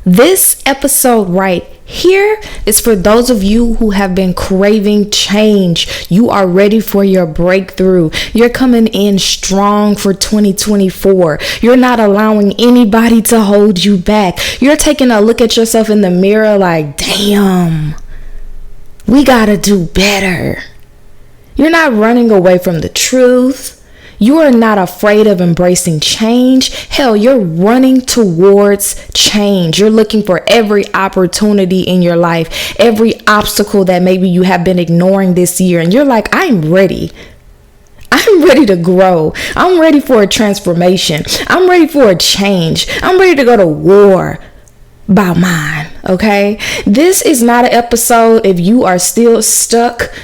This episode right here is for those of you who have been craving change. You are ready for your breakthrough. You're coming in strong for 2024. You're not allowing anybody to hold you back. You're taking a look at yourself in the mirror like, damn, we gotta do better. You're not running away from the truth. You are not afraid of embracing change. Hell, you're running towards change. You're looking for every opportunity in your life, every obstacle that maybe you have been ignoring this year. And you're like, I'm ready. I'm ready to grow. I'm ready for a transformation. I'm ready for a change. I'm ready to go to war by mine. Okay? This is not an episode if you are still stuck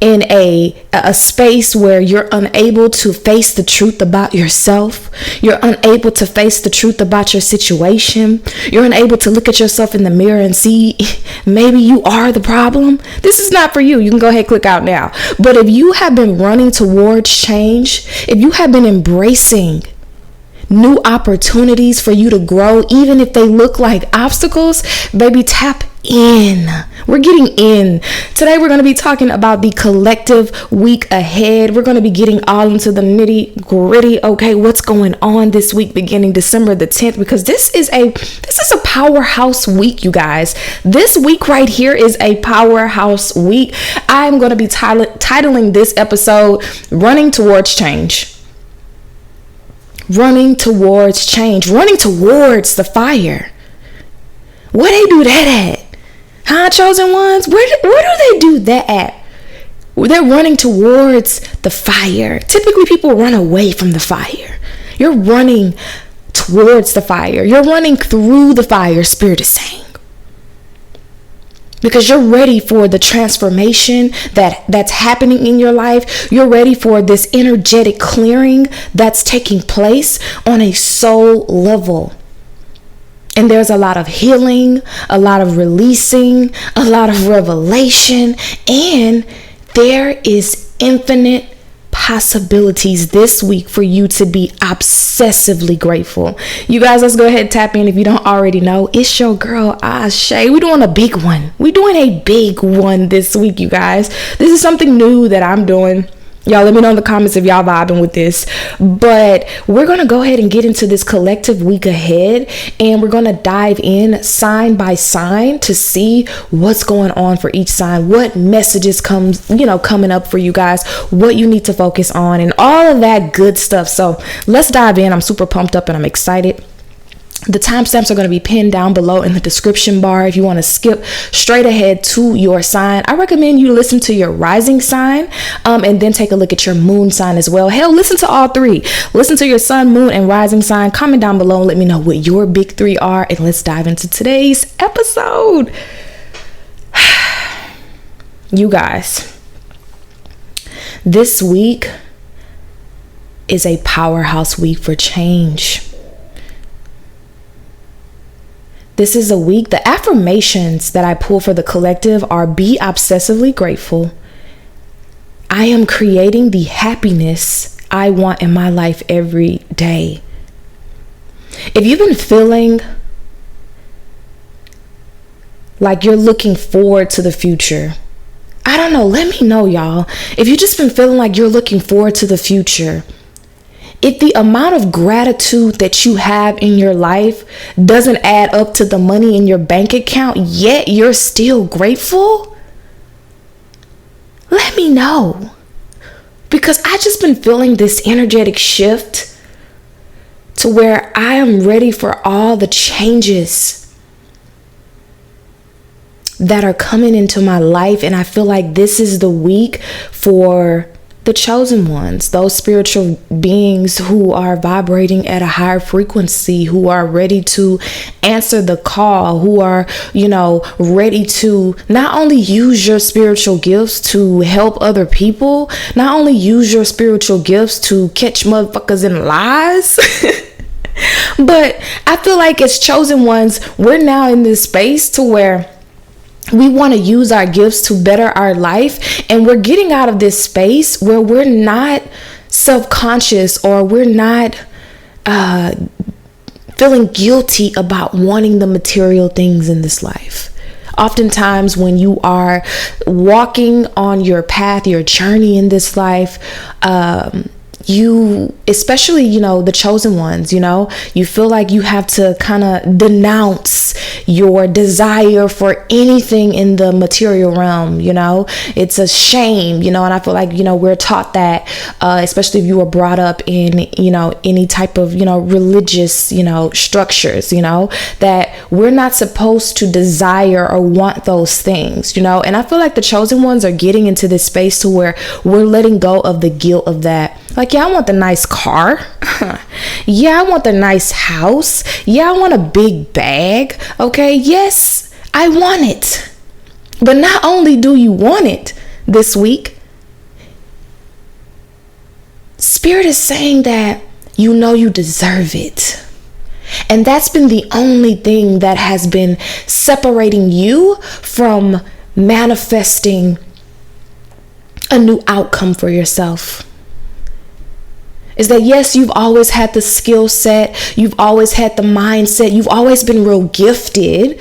in a space where you're unable to face the truth about yourself. You're unable to face the truth about your situation. You're unable to look at yourself in the mirror and see maybe you are the problem. This is not for you. You can go ahead and click out now. But if you have been running towards change, if you have been embracing new opportunities for you to grow, even if they look like obstacles, baby, tap in. We're getting in. Today we're going to be talking about the collective week ahead. We're going to be getting all into the nitty gritty. Okay, what's going on this week beginning December the 10th, because this is a powerhouse week, you guys. This week right here is a powerhouse week. I'm going to be titling this episode Running Towards Change. Running towards change, running towards the fire. Where they do that at? Huh, chosen ones? Where do they do that at? They're running towards the fire. Typically, people run away from the fire. You're running towards the fire. You're running through the fire, Spirit is saying. Because you're ready for the transformation that's happening in your life. You're ready for this energetic clearing that's taking place on a soul level. And there's a lot of healing, a lot of releasing, a lot of revelation, and there is infinite possibilities this week for you to be obsessively grateful. You guys, let's go ahead and tap in. If you don't already know, it's your girl Shay. We're doing a big one. We're doing a big one this week, you guys. This is something new that I'm doing. Y'all let me know in the comments if y'all vibing with this. But we're going to go ahead and get into this collective week ahead. And we're going to dive in sign by sign to see what's going on for each sign. What messages coming up for you guys. What you need to focus on and all of that good stuff. So let's dive in. I'm super pumped up and I'm excited. The timestamps are going to be pinned down below in the description bar. If you want to skip straight ahead to your sign, I recommend you listen to your rising sign and then take a look at your moon sign as well. Hell, listen to all three. Listen to your sun, moon, and rising sign. Comment down below and let me know what your big three are. And let's dive into today's episode. You guys, this week is a powerhouse week for change. This is a week, the affirmations that I pull for the collective are: be obsessively grateful. I am creating the happiness I want in my life every day. If you've been feeling like you're looking forward to the future, I don't know, let me know, y'all. If you've just been feeling like you're looking forward to the future, if the amount of gratitude that you have in your life doesn't add up to the money in your bank account, yet you're still grateful, let me know. Because I just been feeling this energetic shift to where I am ready for all the changes that are coming into my life. And I feel like this is the week for the chosen ones, those spiritual beings who are vibrating at a higher frequency, who are ready to answer the call, who are, ready to not only use your spiritual gifts to help other people, not only use your spiritual gifts to catch motherfuckers in lies, but I feel like as chosen ones, we're now in this space to where we want to use our gifts to better our life, and we're getting out of this space where we're not self-conscious or we're not feeling guilty about wanting the material things in this life. Oftentimes when you are walking on your path, your journey in this life, you, especially, the chosen ones, you feel like you have to kind of denounce your desire for anything in the material realm. It's a shame, and I feel like, we're taught that, especially if you were brought up in, any type of, religious, structures, that we're not supposed to desire or want those things, and I feel like the chosen ones are getting into this space to where we're letting go of the guilt of that. Like, yeah, I want the nice car. Yeah, I want the nice house. Yeah, I want a big bag. Okay, yes, I want it. But not only do you want it this week, Spirit is saying that you deserve it. And that's been the only thing that has been separating you from manifesting a new outcome for yourself. Is that, yes, you've always had the skill set, you've always had the mindset, you've always been real gifted,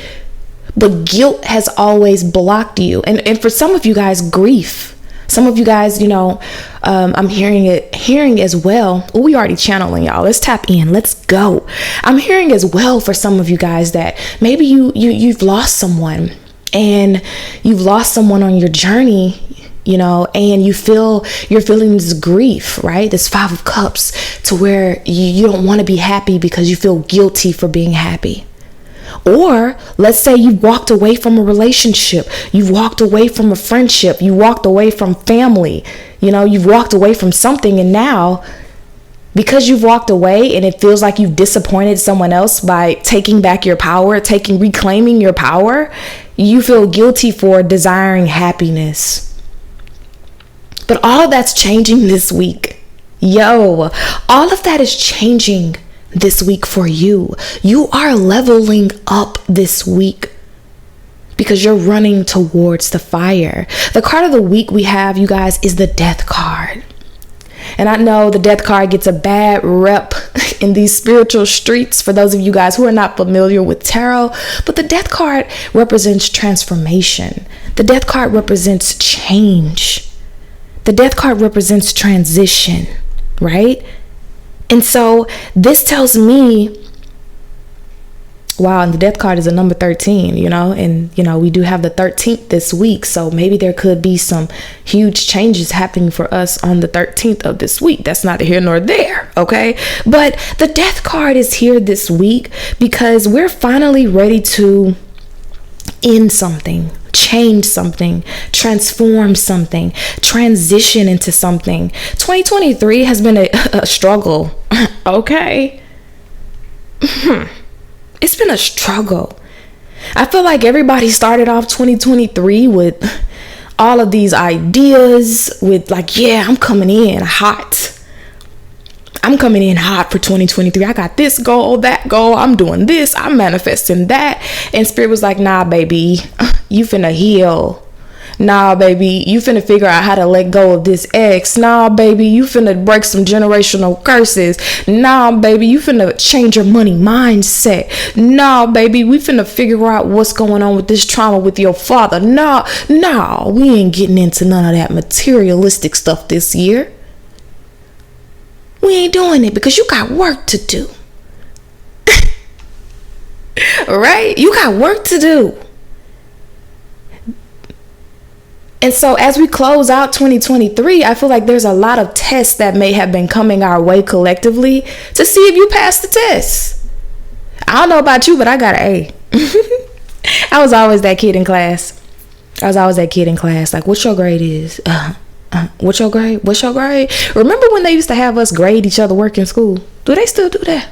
but guilt has always blocked you. And for some of you guys, grief. Some of you guys, I'm hearing as well. Oh, we already channeling, y'all. Let's tap in. Let's go. I'm hearing as well for some of you guys that maybe you've lost someone, and you've lost someone on your journey, and you're feeling this grief, right? This 5 of Cups, to where you don't want to be happy because you feel guilty for being happy. Or let's say you've walked away from a relationship, you've walked away from a friendship, you walked away from family, you've walked away from something, and now because you've walked away and it feels like you've disappointed someone else by taking back your power, reclaiming your power, you feel guilty for desiring happiness. But all of that's changing this week. All of that is changing this week for you. You are leveling up this week because you're running towards the fire. The card of the week we have, you guys, is the Death card. And I know the Death card gets a bad rep in these spiritual streets for those of you guys who are not familiar with tarot, but the Death card represents transformation. The Death card represents change. The Death card represents transition, right? And so this tells me, wow, and the Death card is a number 13, and, we do have the 13th this week. So maybe there could be some huge changes happening for us on the 13th of this week. That's neither here nor there, okay? But the Death card is here this week because we're finally ready to end something, change something, transform something, transition into something. 2023 has been a struggle. Okay. It's been a struggle. I feel like everybody started off 2023 with all of these ideas, with like, yeah, I'm coming in hot. I'm coming in hot for 2023. I got this goal, that goal. I'm doing this. I'm manifesting that. And Spirit was like, nah, baby, you finna heal. Nah, baby, you finna figure out how to let go of this ex. Nah, baby, you finna break some generational curses. Nah, baby, you finna change your money mindset. Nah, baby, we finna figure out what's going on with this trauma with your father. Nah, we ain't getting into none of that materialistic stuff this year. We ain't doing it because you got work to do. Right? You got work to do. And so as we close out 2023, I feel like there's a lot of tests that may have been coming our way collectively to see if you pass the test. I don't know about you, but I got an A. I was always that kid in class. Like, what's your grade is? What's your grade? Remember when they used to have us grade each other work in school? Do they still do that?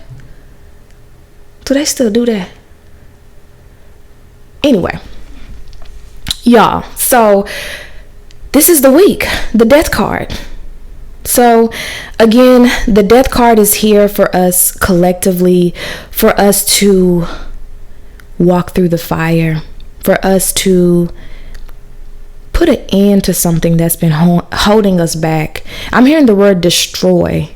Anyway, y'all, so this is the week, the Death card. So again, the Death card is here for us collectively, for us to walk through the fire, for us to put an end to something that's been holding us back. I'm hearing the word destroy.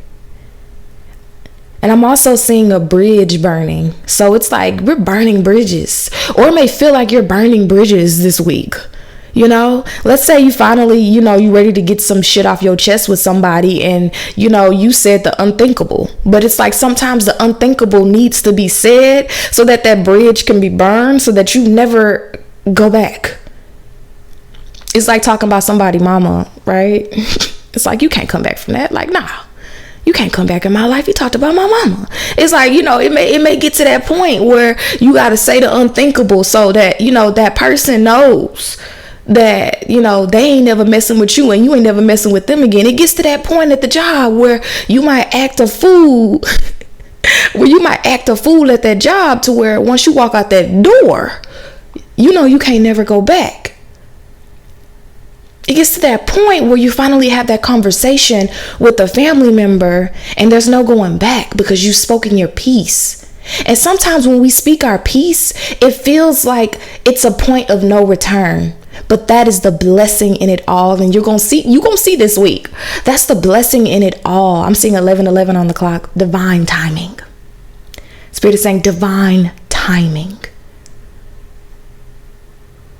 And I'm also seeing a bridge burning. So it's like we're burning bridges. Or it may feel like you're burning bridges this week. You know, let's say you finally, you ready to get some shit off your chest with somebody and, you said the unthinkable. But it's like sometimes the unthinkable needs to be said so that that bridge can be burned so that you never go back. It's like talking about somebody mama, right? It's like you can't come back from that. Like, nah. You can't come back in my life. You talked about my mama. It's like, it may get to that point where you got to say the unthinkable so that, that person knows that, they ain't never messing with you and you ain't never messing with them again. It gets to that point at the job where you might act a fool, at that job to where once you walk out that door, you can't never go back. It gets to that point where you finally have that conversation with a family member and there's no going back because you've spoken your piece. And sometimes when we speak our piece, it feels like it's a point of no return. But that is the blessing in it all. And you're going to see this week. That's the blessing in it all. I'm seeing 11:11 on the clock. Divine timing. Spirit is saying divine timing.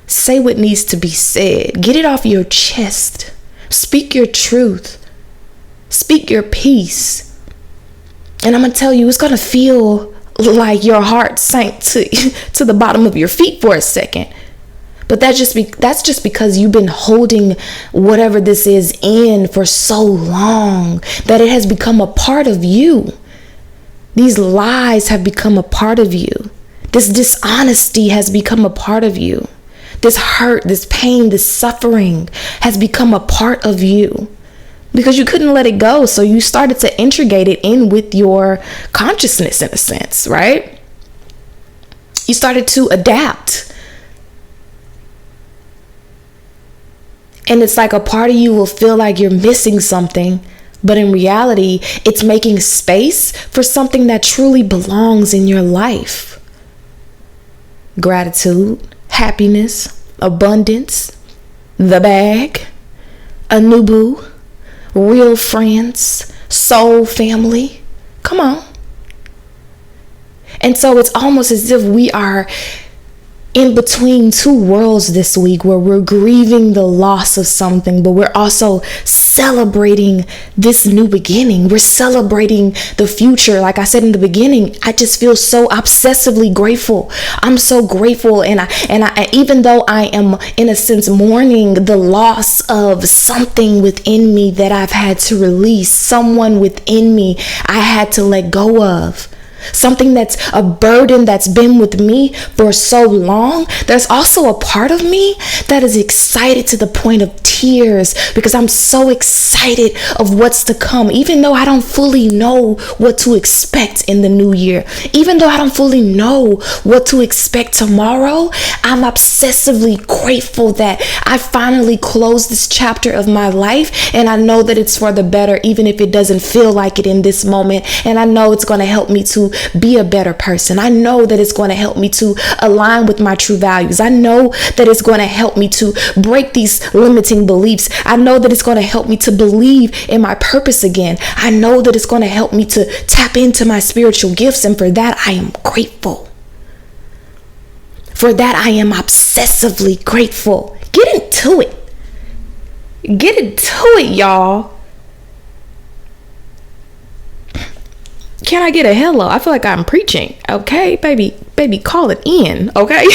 Say what needs to be said. Get it off your chest. Speak your truth. Speak your peace. And I'm going to tell you, it's going to feel like your heart sank to the bottom of your feet for a second. But that's just because you've been holding whatever this is in for so long that it has become a part of you. These lies have become a part of you. This dishonesty has become a part of you. This hurt, this pain, this suffering has become a part of you because you couldn't let it go. So you started to integrate it in with your consciousness in a sense, right? You started to adapt. And it's like a part of you will feel like you're missing something. But in reality, it's making space for something that truly belongs in your life. Gratitude. Happiness, abundance, the bag, a new boo, real friends, soul family. Come on. And so it's almost as if we are in between two worlds this week where we're grieving the loss of something, but we're also celebrating this new beginning. We're celebrating the future. Like I said in the beginning, I just feel so obsessively grateful. I'm so grateful. And I even though I am in a sense mourning the loss of something within me that I've had to release, someone within me I had to let go of. Something that's a burden that's been with me for so long. There's also a part of me that is excited to the point of tears because I'm so excited of what's to come. Even though I don't fully know what to expect in the new year, even though I don't fully know what to expect tomorrow, I'm obsessively grateful that I finally closed this chapter of my life, and I know that it's for the better, even if it doesn't feel like it in this moment. And I know it's going to help me to be a better person. I know that it's going to help me to align with my true values. I know that it's going to help me to break these limiting beliefs. I know that it's going to help me to believe in my purpose again. I know that it's going to help me to tap into my spiritual gifts. And for that, I am grateful. For that, I am obsessively grateful. Get into it. Get into it, y'all. Can I get a hello? I feel like I'm preaching. Okay, baby, call it in. Okay.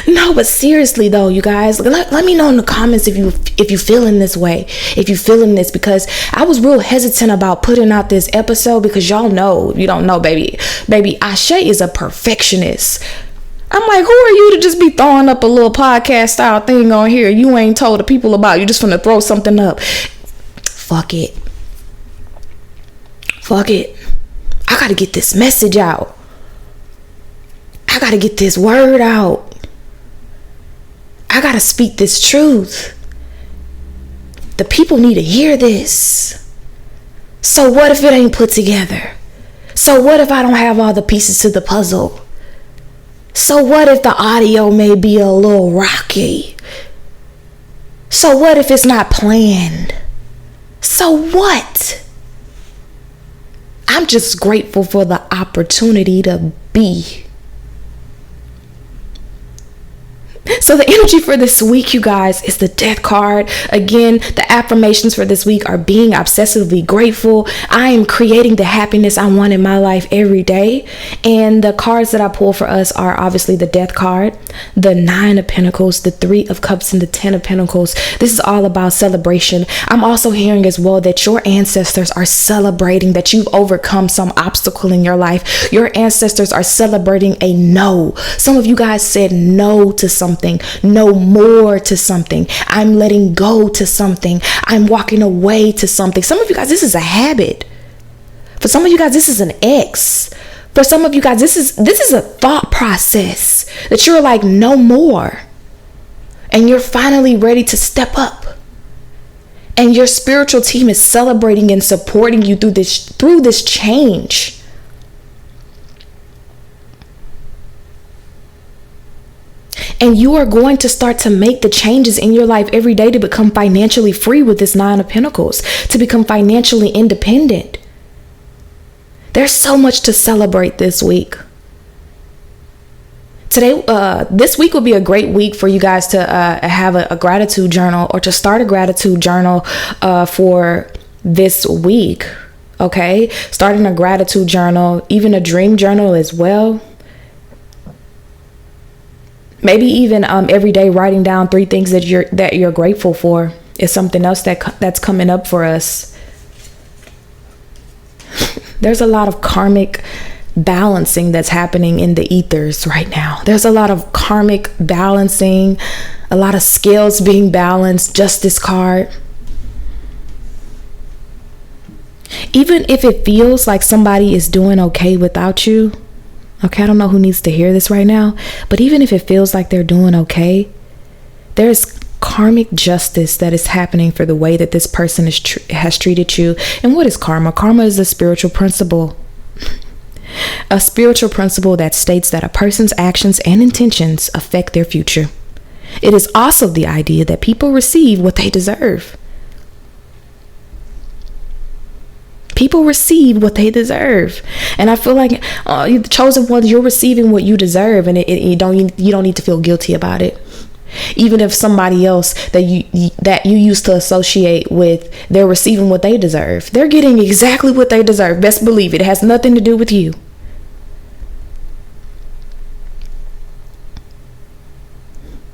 No, but seriously though, you guys, let me know in the comments if you feeling this way, if you feeling this, because I was real hesitant about putting out this episode because y'all know, if you don't know, baby, Ashe is a perfectionist. I'm like, who are you to just be throwing up a little podcast style thing on here you ain't told the people about? You just finna throw something up. Fuck it. I gotta get this message out. I gotta get this word out. I gotta speak this truth. The people need to hear this. So what if it ain't put together? So what if I don't have all the pieces to the puzzle? So what if the audio may be a little rocky? So what if it's not planned? So what? I'm just grateful for the opportunity to be. So the energy for this week, you guys, is the Death card. Again, the affirmations for this week are being obsessively grateful. I am creating the happiness I want in my life every day. And the cards that I pull for us are obviously the Death card, the 9 of Pentacles, the 3 of Cups, and the 10 of Pentacles. This is all about celebration. I'm also hearing as well that your ancestors are celebrating that you've overcome some obstacle in your life. Your ancestors are celebrating a no. Some of you guys said no to something, no more to something. I'm letting go to something. I'm walking away to something. Some of you guys, this is a habit. For some of you guys, this is an ex. For some of you guys, this is a thought process that you're like, no more. And you're finally ready to step up. And your spiritual team is celebrating and supporting you through this change. And you are going to start to make the changes in your life every day to become financially free with this 9 of Pentacles, to become financially independent. There's so much to celebrate this week. This week will be a great week for you guys to have a gratitude journal, or to start a gratitude journal for this week. Okay, starting a gratitude journal, even a dream journal as well. Maybe even every day writing down 3 things that you're grateful for is something else that's coming up for us. There's a lot of karmic balancing that's happening in the ethers right now. There's a lot of karmic balancing, a lot of scales being balanced. Justice card. Even if it feels like somebody is doing okay without you. Okay, I don't know who needs to hear this right now, but even if it feels like they're doing okay, there's karmic justice that is happening for the way that this person has treated you. And what is karma? Karma is a spiritual principle. A spiritual principle that states that a person's actions and intentions affect their future. It is also the idea that people receive what they deserve. People receive what they deserve. And I feel like the chosen ones, you're receiving what you deserve, and you don't need to feel guilty about it. Even if somebody else that you used to associate with, they're receiving what they deserve. They're getting exactly what they deserve. Best believe it. It has nothing to do with you.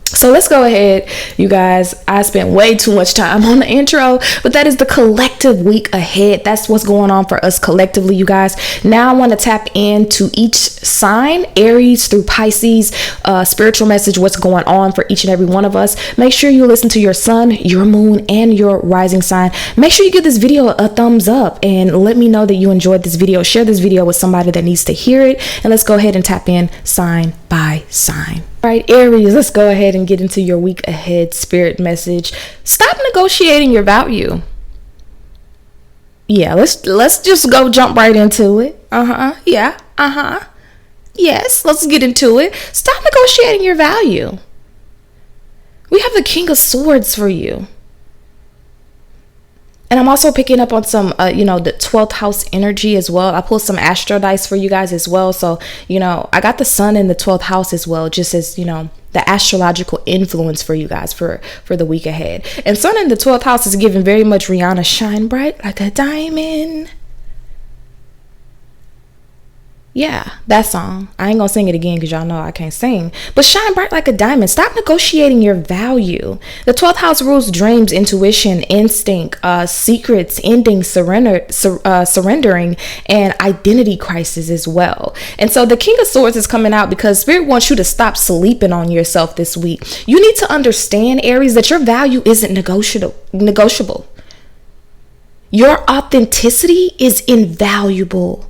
So let's go ahead, you guys. I spent way too much time on the intro, but that is the collective week ahead. That's what's going on for us collectively, you guys. Now I want to tap into each sign, Aries through Pisces, spiritual message, what's going on for each and every one of us. Make sure you listen to your sun, your moon, and your rising sign. Make sure you give this video a thumbs up and let me know that you enjoyed this video. Share this video with somebody that needs to hear it. And let's go ahead and tap in sign by sign. All right, Aries, let's go ahead and get into your week ahead spirit message. Stop negotiating your value. Yeah, let's just jump right into it. Yeah. Yes, let's get into it. Stop negotiating your value. We have the King of Swords for you. And I'm also picking up on some, the 12th house energy as well. I pulled some astro dice for you guys as well. So, I got the sun in the 12th house as well, just as, the astrological influence for you guys for the week ahead. And sun in the 12th house is giving very much Rihanna, shine bright like a diamond. Yeah, that song. I ain't gonna sing it again because y'all know I can't sing. But shine bright like a diamond. Stop negotiating your value. The 12th house rules dreams, intuition, instinct, secrets, endings, surrendering, and identity crisis as well. And so the King of Swords is coming out because Spirit wants you to stop sleeping on yourself this week. You need to understand, Aries, that your value isn't negotiable. Your authenticity is invaluable.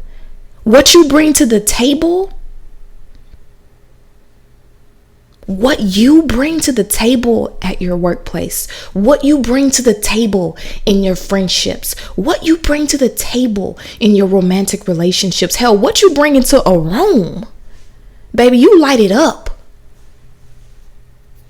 What you bring to the table, what you bring to the table at your workplace, what you bring to the table in your friendships, what you bring to the table in your romantic relationships, hell, what you bring into a room, baby, you light it up.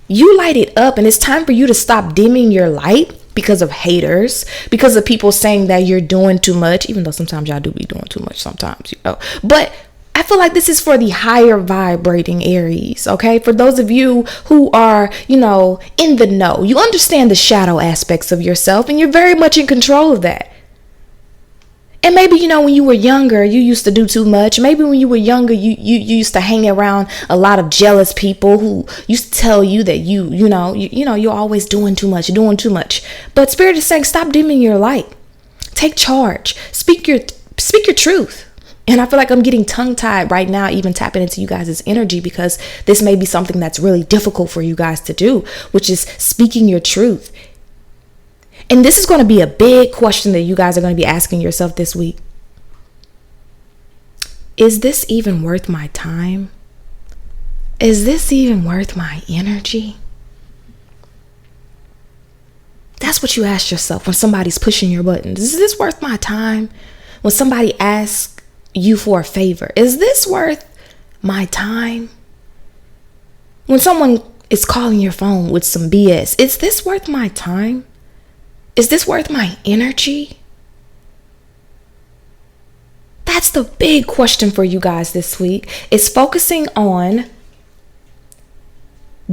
You light it up, and it's time for you to stop dimming your light because of haters, because of people saying that you're doing too much, even though sometimes y'all do be doing too much sometimes, you know. But I feel like this is for the higher vibrating Aries, okay? For those of you who are, you know, in the know, you understand the shadow aspects of yourself and you're very much in control of that. And maybe, you know, when you were younger, you used to do too much. Maybe when you were younger, you used to hang around a lot of jealous people who used to tell you that you're always doing too much. But Spirit is saying, stop dimming your light. Take charge. Speak your truth. And I feel like I'm getting tongue-tied right now, even tapping into you guys' energy, because this may be something that's really difficult for you guys to do, which is speaking your truth. And this is going to be a big question that you guys are going to be asking yourself this week. Is this even worth my time? Is this even worth my energy? That's what you ask yourself when somebody's pushing your buttons. Is this worth my time? When somebody asks you for a favor, is this worth my time? When someone is calling your phone with some BS, is this worth my time? Is this worth my energy? That's the big question for you guys this week. Is focusing on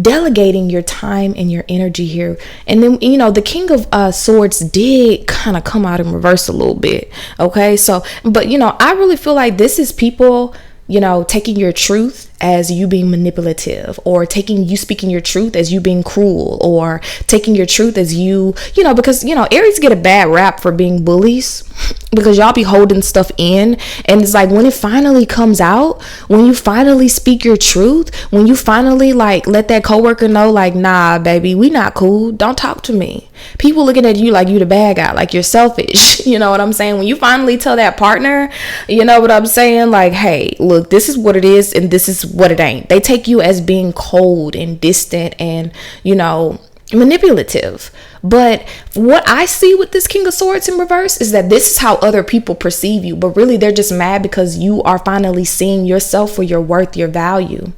delegating your time and your energy here. And then, you know, the King of Swords did kind of come out in reverse a little bit. Okay, so, but, you know, I really feel like this is people, you know, taking your truth as you being manipulative, or taking you speaking your truth as you being cruel, or taking your truth as you know, because, you know, Aries get a bad rap for being bullies because y'all be holding stuff in. And it's like when it finally comes out, when you finally speak your truth, when you finally like let that coworker know, like, nah, baby, we not cool. Don't talk to me. People looking at you like you the bad guy, like you're selfish. You know what I'm saying? When you finally tell that partner, you know what I'm saying? Like, hey, look, this is what it is and this is what it ain't. They take you as being cold and distant and, you know, manipulative. But what I see with this King of Swords in reverse is that this is how other people perceive you, but really they're just mad because you are finally seeing yourself for your worth, your value.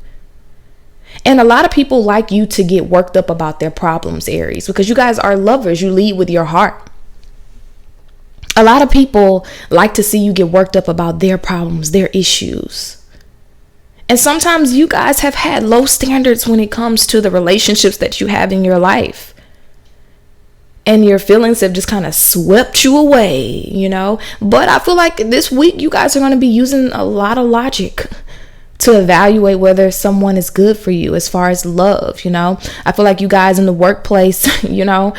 And a lot of people like you to get worked up about their problems, Aries, because you guys are lovers. You lead with your heart. A lot of people like to see you get worked up about their problems, their issues. And sometimes you guys have had low standards when it comes to the relationships that you have in your life. And your feelings have just kind of swept you away, you know. But I feel like this week you guys are going to be using a lot of logic to evaluate whether someone is good for you as far as love, you know. I feel like you guys in the workplace, you know,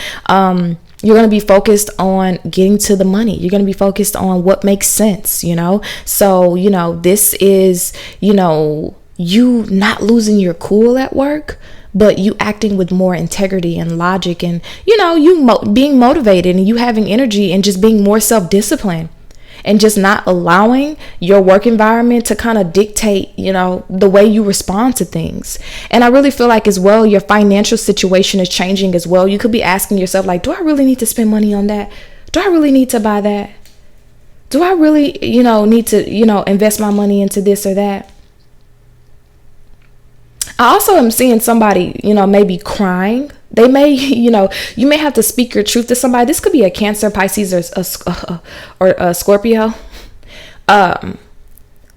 you're going to be focused on getting to the money. You're going to be focused on what makes sense, you know. So, you know, this is, you know, you not losing your cool at work, but you acting with more integrity and logic, and, you know, you being motivated and you having energy and just being more self-disciplined and just not allowing your work environment to kind of dictate, you know, the way you respond to things. And I really feel like as well, your financial situation is changing as well. You could be asking yourself, like, do I really need to spend money on that? Do I really need to buy that? Do I really, you know, need to, you know, invest my money into this or that? I also am seeing somebody, you know, maybe crying. They may, you know, you may have to speak your truth to somebody. This could be a Cancer, Pisces, or a Scorpio. But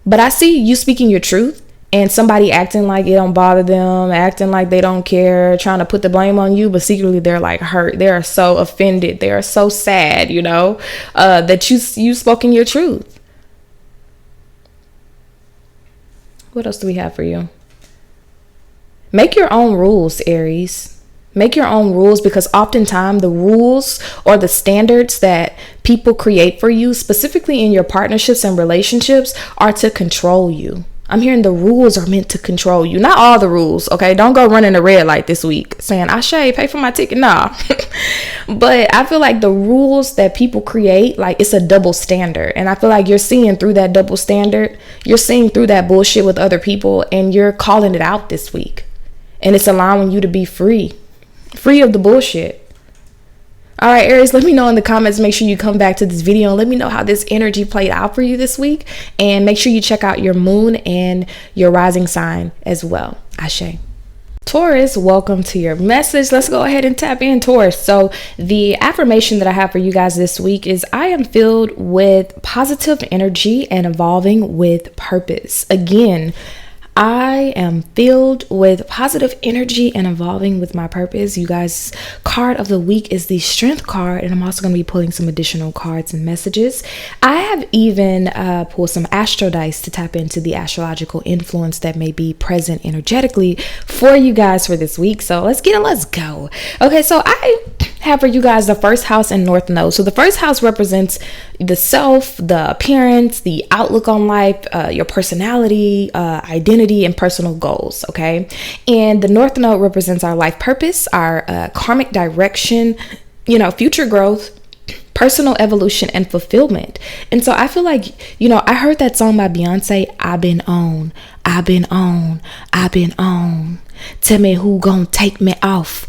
I see you speaking your truth and somebody acting like it don't bother them, acting like they don't care, trying to put the blame on you, but secretly they're like hurt. They are so offended. They are so sad, you know, that you spoken your truth. What else do we have for you? Make your own rules, Aries. Make your own rules, because oftentimes the rules or the standards that people create for you, specifically in your partnerships and relationships, are to control you. I'm hearing the rules are meant to control you. Not all the rules, okay? Don't go running a red light this week saying, Ashe, pay for my ticket. Nah. But I feel like the rules that people create, like, it's a double standard. And I feel like you're seeing through that double standard. You're seeing through that bullshit with other people, and you're calling it out this week. And it's allowing you to be free of the bullshit. All right, Aries, let me know in the comments. Make sure you come back to this video and let me know how this energy played out for you this week. And make sure you check out your moon and your rising sign as well. Ashe. Taurus, welcome to your message. Let's go ahead and tap in, Taurus. So the affirmation that I have for you guys this week is I am filled with positive energy and evolving with purpose. Again, I am filled with positive energy and evolving with my purpose. You guys, card of the week is the Strength card, and I'm also going to be pulling some additional cards and messages. I have even pulled some astro dice to tap into the astrological influence that may be present energetically for you guys for this week. So let's go. Okay, so I have for you guys the first house and North Node. So the first house represents the self, the appearance, the outlook on life, your personality, identity, and personal goals. Okay, and the North Node represents our life purpose, our karmic direction, future growth, personal evolution, and fulfillment. And so I feel like, I heard that song by Beyonce, I've been on. Tell me who gonna take me off.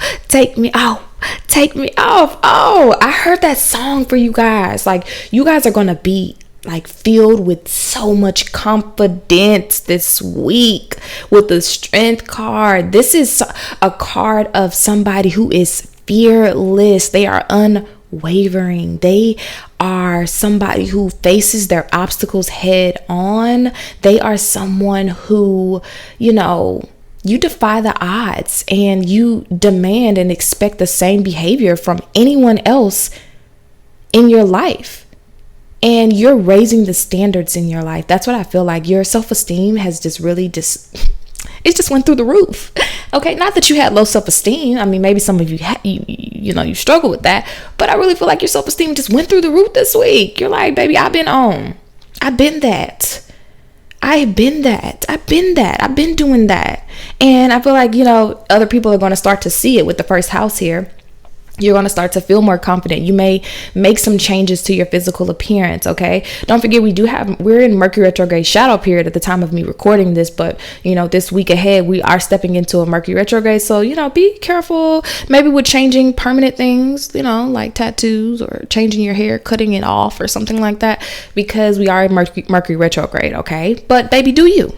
Oh, I heard that song for you guys. Like, you guys are gonna be like filled with so much confidence this week with the Strength card. This is a card of somebody who is fearless. They are unwavering. They are somebody who faces their obstacles head on. They are someone who, you defy the odds and you demand and expect the same behavior from anyone else in your life. And you're raising the standards in your life. That's what I feel like. Your self-esteem has just went through the roof. Okay, not that you had low self-esteem. I mean, maybe some of you you struggle with that, but I really feel like your self-esteem just went through the roof this week. You're like, baby, I've been that. I've been doing that. And I feel like, other people are going to start to see it with the first house here. You're going to start to feel more confident. You may make some changes to your physical appearance. Okay. Don't forget, we're in Mercury retrograde shadow period at the time of me recording this, but this week ahead, we are stepping into a Mercury retrograde. So, be careful maybe with changing permanent things, like tattoos or changing your hair, cutting it off or something like that, because we are in Mercury retrograde. Okay. But baby, do you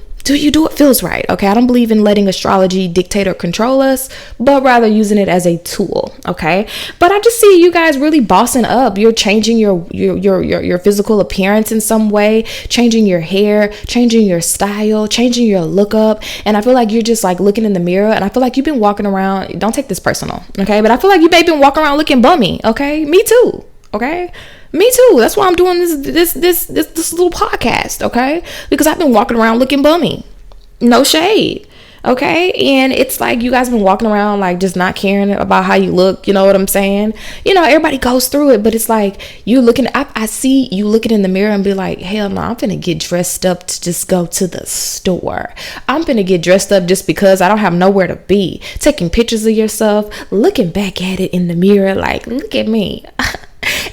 do what feels right? Okay, I don't believe in letting astrology dictate or control us, but rather using it as a tool. Okay, but I just see you guys really bossing up. You're changing your physical appearance in some way, changing your hair, changing your style, changing your look up. And I feel like you're just like looking in the mirror, and I feel like you've been walking around. Don't take this personal, okay? But I feel like you may have been walking around looking bummy. Okay, me too. Okay. Me too. That's why I'm doing this little podcast, okay? Because I've been walking around looking bummy. No shade. Okay? And it's like you guys been walking around like just not caring about how you look, you know what I'm saying? Everybody goes through it, but it's like I see you looking in the mirror and be like, hell no, I'm finna get dressed up to just go to the store. I'm finna get dressed up just because I don't have nowhere to be. Taking pictures of yourself, looking back at it in the mirror like, look at me.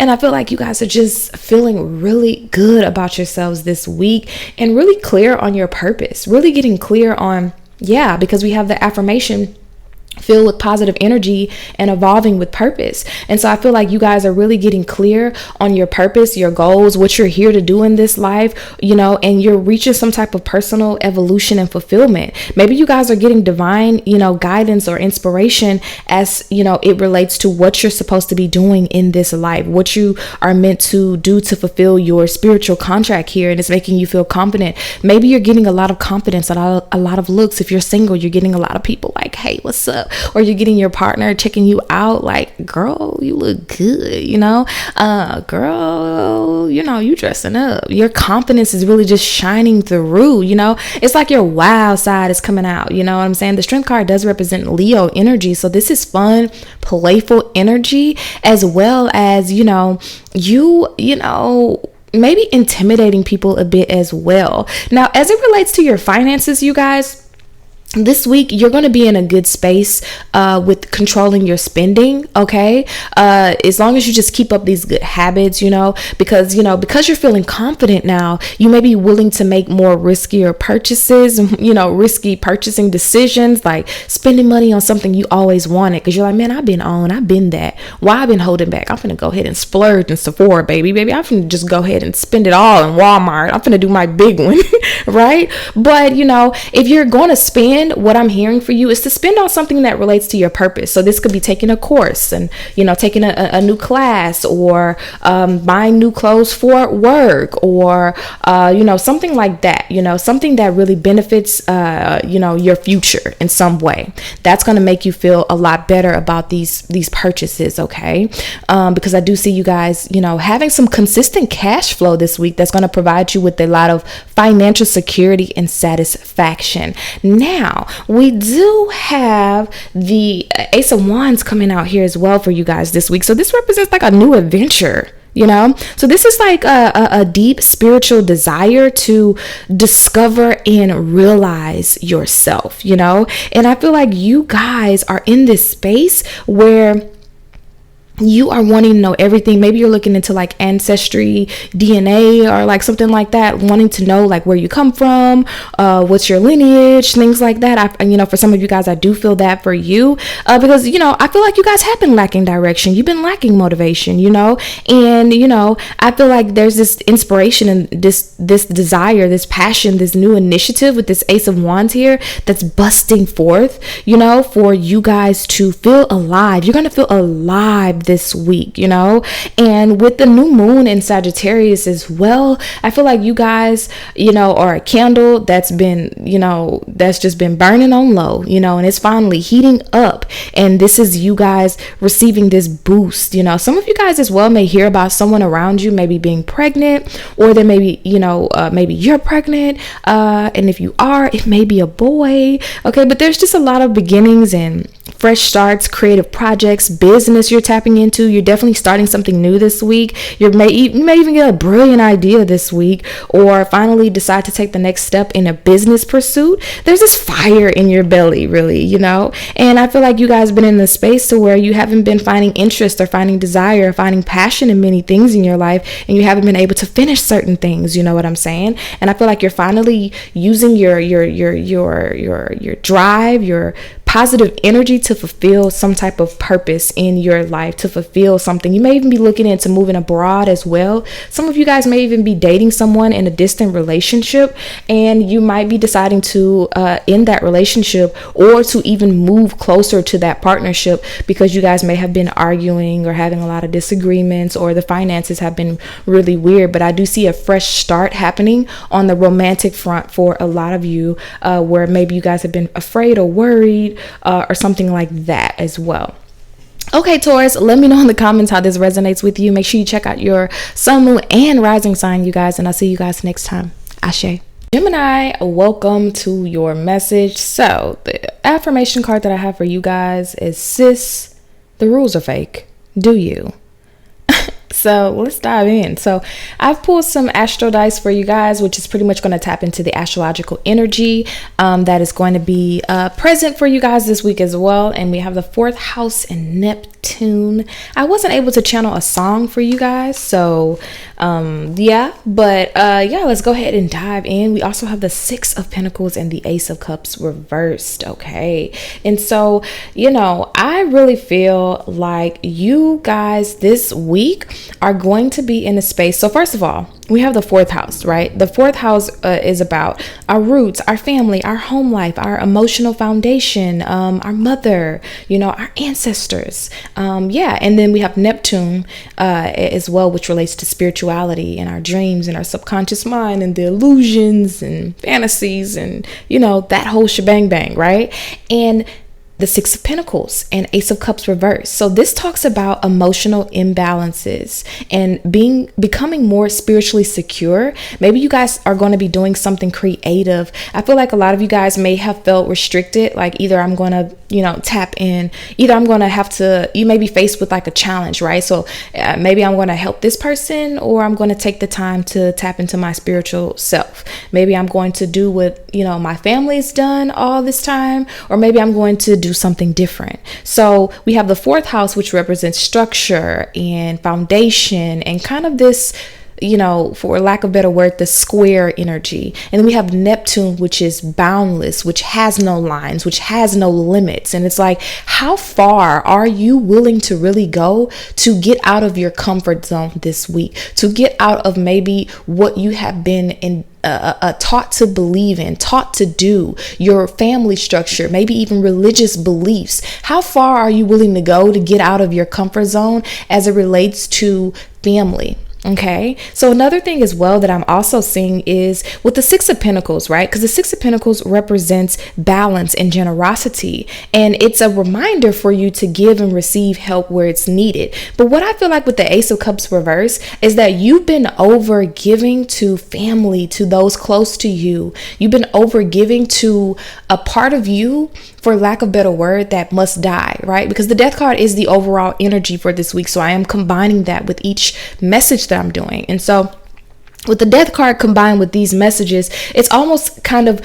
And I feel like you guys are just feeling really good about yourselves this week and really clear on your purpose, really getting clear on, because we have the affirmation filled with positive energy and evolving with purpose. And so I feel like you guys are really getting clear on your purpose, your goals, what you're here to do in this life, and you're reaching some type of personal evolution and fulfillment. Maybe you guys are getting divine, guidance or inspiration as, it relates to what you're supposed to be doing in this life, what you are meant to do to fulfill your spiritual contract here. And it's making you feel confident. Maybe you're getting a lot of confidence, a lot of looks. If you're single, you're getting a lot of people like, hey, what's up? Or you're getting your partner checking you out like, girl, you look good, girl, you dressing up. Your confidence is really just shining through, it's like your wow side is coming out. You know what I'm saying? The Strength card does represent Leo energy. So this is fun, playful energy, as well as, maybe intimidating people a bit as well. Now, as it relates to your finances, you guys, this week you're going to be in a good space with controlling your spending. Okay, as long as you just keep up these good habits, because you're feeling confident now, you may be willing to make more riskier purchases, risky purchasing decisions, like spending money on something you always wanted, because you're like, man, I've been that. Why I've been holding back? I'm gonna go ahead and splurge in Sephora, baby. I'm gonna just go ahead and spend it all in Walmart. I'm gonna do my big one. Right? But if you're going to spend, spend, what I'm hearing for you is to spend on something that relates to your purpose. So this could be taking a course and, taking a new class, or buying new clothes for work, or, something like that, something that really benefits, your future in some way. That's going to make you feel a lot better about these purchases. Okay. Because I do see you guys, having some consistent cash flow this week that's going to provide you with a lot of financial security and satisfaction. Now, we do have the Ace of Wands coming out here as well for you guys this week. So this represents like a new adventure. So this is like a deep spiritual desire to discover and realize yourself, and I feel like you guys are in this space where you are wanting to know everything. Maybe you're looking into like ancestry, DNA, or like something like that, wanting to know like where you come from, what's your lineage, things like that. For some of you guys, I do feel that for you, because, I feel like you guys have been lacking direction. You've been lacking motivation, and, I feel like there's this inspiration and this desire, this passion, this new initiative with this Ace of Wands here that's busting forth, for you guys to feel alive. You're going to feel alive this week, and with the new moon in Sagittarius as well, I feel like you guys, are a candle that's been, that's just been burning on low, and it's finally heating up, and this is you guys receiving this boost. Some of you guys as well may hear about someone around you maybe being pregnant, or there may be, maybe you're pregnant, and if you are, it may be a boy. Okay, but there's just a lot of beginnings and fresh starts, creative projects, business you're tapping into. You're definitely starting something new this week. You may even get a brilliant idea this week, or finally decide to take the next step in a business pursuit. There's this fire in your belly, really, and I feel like you guys have been in the space to where you haven't been finding interest or finding desire or finding passion in many things in your life, and you haven't been able to finish certain things. You know what I'm saying? And I feel like you're finally using your drive, your positive energy to fulfill some type of purpose in your life, to fulfill something. You may even be looking into moving abroad as well. Some of you guys may even be dating someone in a distant relationship, and you might be deciding to end that relationship, or to even move closer to that partnership, because you guys may have been arguing or having a lot of disagreements, or the finances have been really weird. But I do see a fresh start happening on the romantic front for a lot of you, where maybe you guys have been afraid or worried, or something like that as well. Okay, Taurus, let me know in the comments how this resonates with you. Make sure you check out your sun, moon, and rising sign, you guys, and I'll see you guys next time. Ashe. Gemini, welcome to your message. So the affirmation card that I have for you guys is, sis, the rules are fake. Do you? So let's dive in. So I've pulled some astro dice for you guys, which is pretty much going to tap into the astrological energy that is going to be present for you guys this week as well. And we have the 4th house and Neptune. I wasn't able to channel a song for you guys, so let's go ahead and dive in. We also have the 6 of Pentacles and the Ace of Cups reversed. Okay, and so I really feel like you guys this week are going to be in a space. So first of all, we have the 4th house, right? The 4th house is about our roots, our family, our home life, our emotional foundation, our mother, our ancestors. And then we have Neptune as well, which relates to spirituality and our dreams and our subconscious mind and the illusions and fantasies and, that whole shebang bang, right? And the 6 of Pentacles and Ace of Cups reversed. So this talks about emotional imbalances and becoming more spiritually secure. Maybe you guys are going to be doing something creative. I feel like a lot of you guys may have felt restricted, like either I'm going to tap in, either I'm going to have to, you may be faced with like a challenge, right? So maybe I'm going to help this person, or I'm going to take the time to tap into my spiritual self. Maybe I'm going to do what my family's done all this time, or maybe I'm going to do something different. So we have the 4th house, which represents structure and foundation and kind of this, for lack of a better word, the square energy. And then we have Neptune, which is boundless, which has no lines, which has no limits. And it's like, how far are you willing to really go to get out of your comfort zone this week, to get out of maybe what you have been taught to believe in, taught to do, your family structure, maybe even religious beliefs. How far are you willing to go to get out of your comfort zone as it relates to family? Okay, so another thing as well that I'm also seeing is with the Six of Pentacles, right? Because the Six of Pentacles represents balance and generosity, and it's a reminder for you to give and receive help where it's needed. But what I feel like with the Ace of Cups reverse is that you've been over giving to family, to those close to you. You've been over giving to a part of you, for lack of a better word, that must die, right? Because the Death card is the overall energy for this week. So I am combining that with each message that I'm doing. And so with the Death card combined with these messages, it's almost kind of,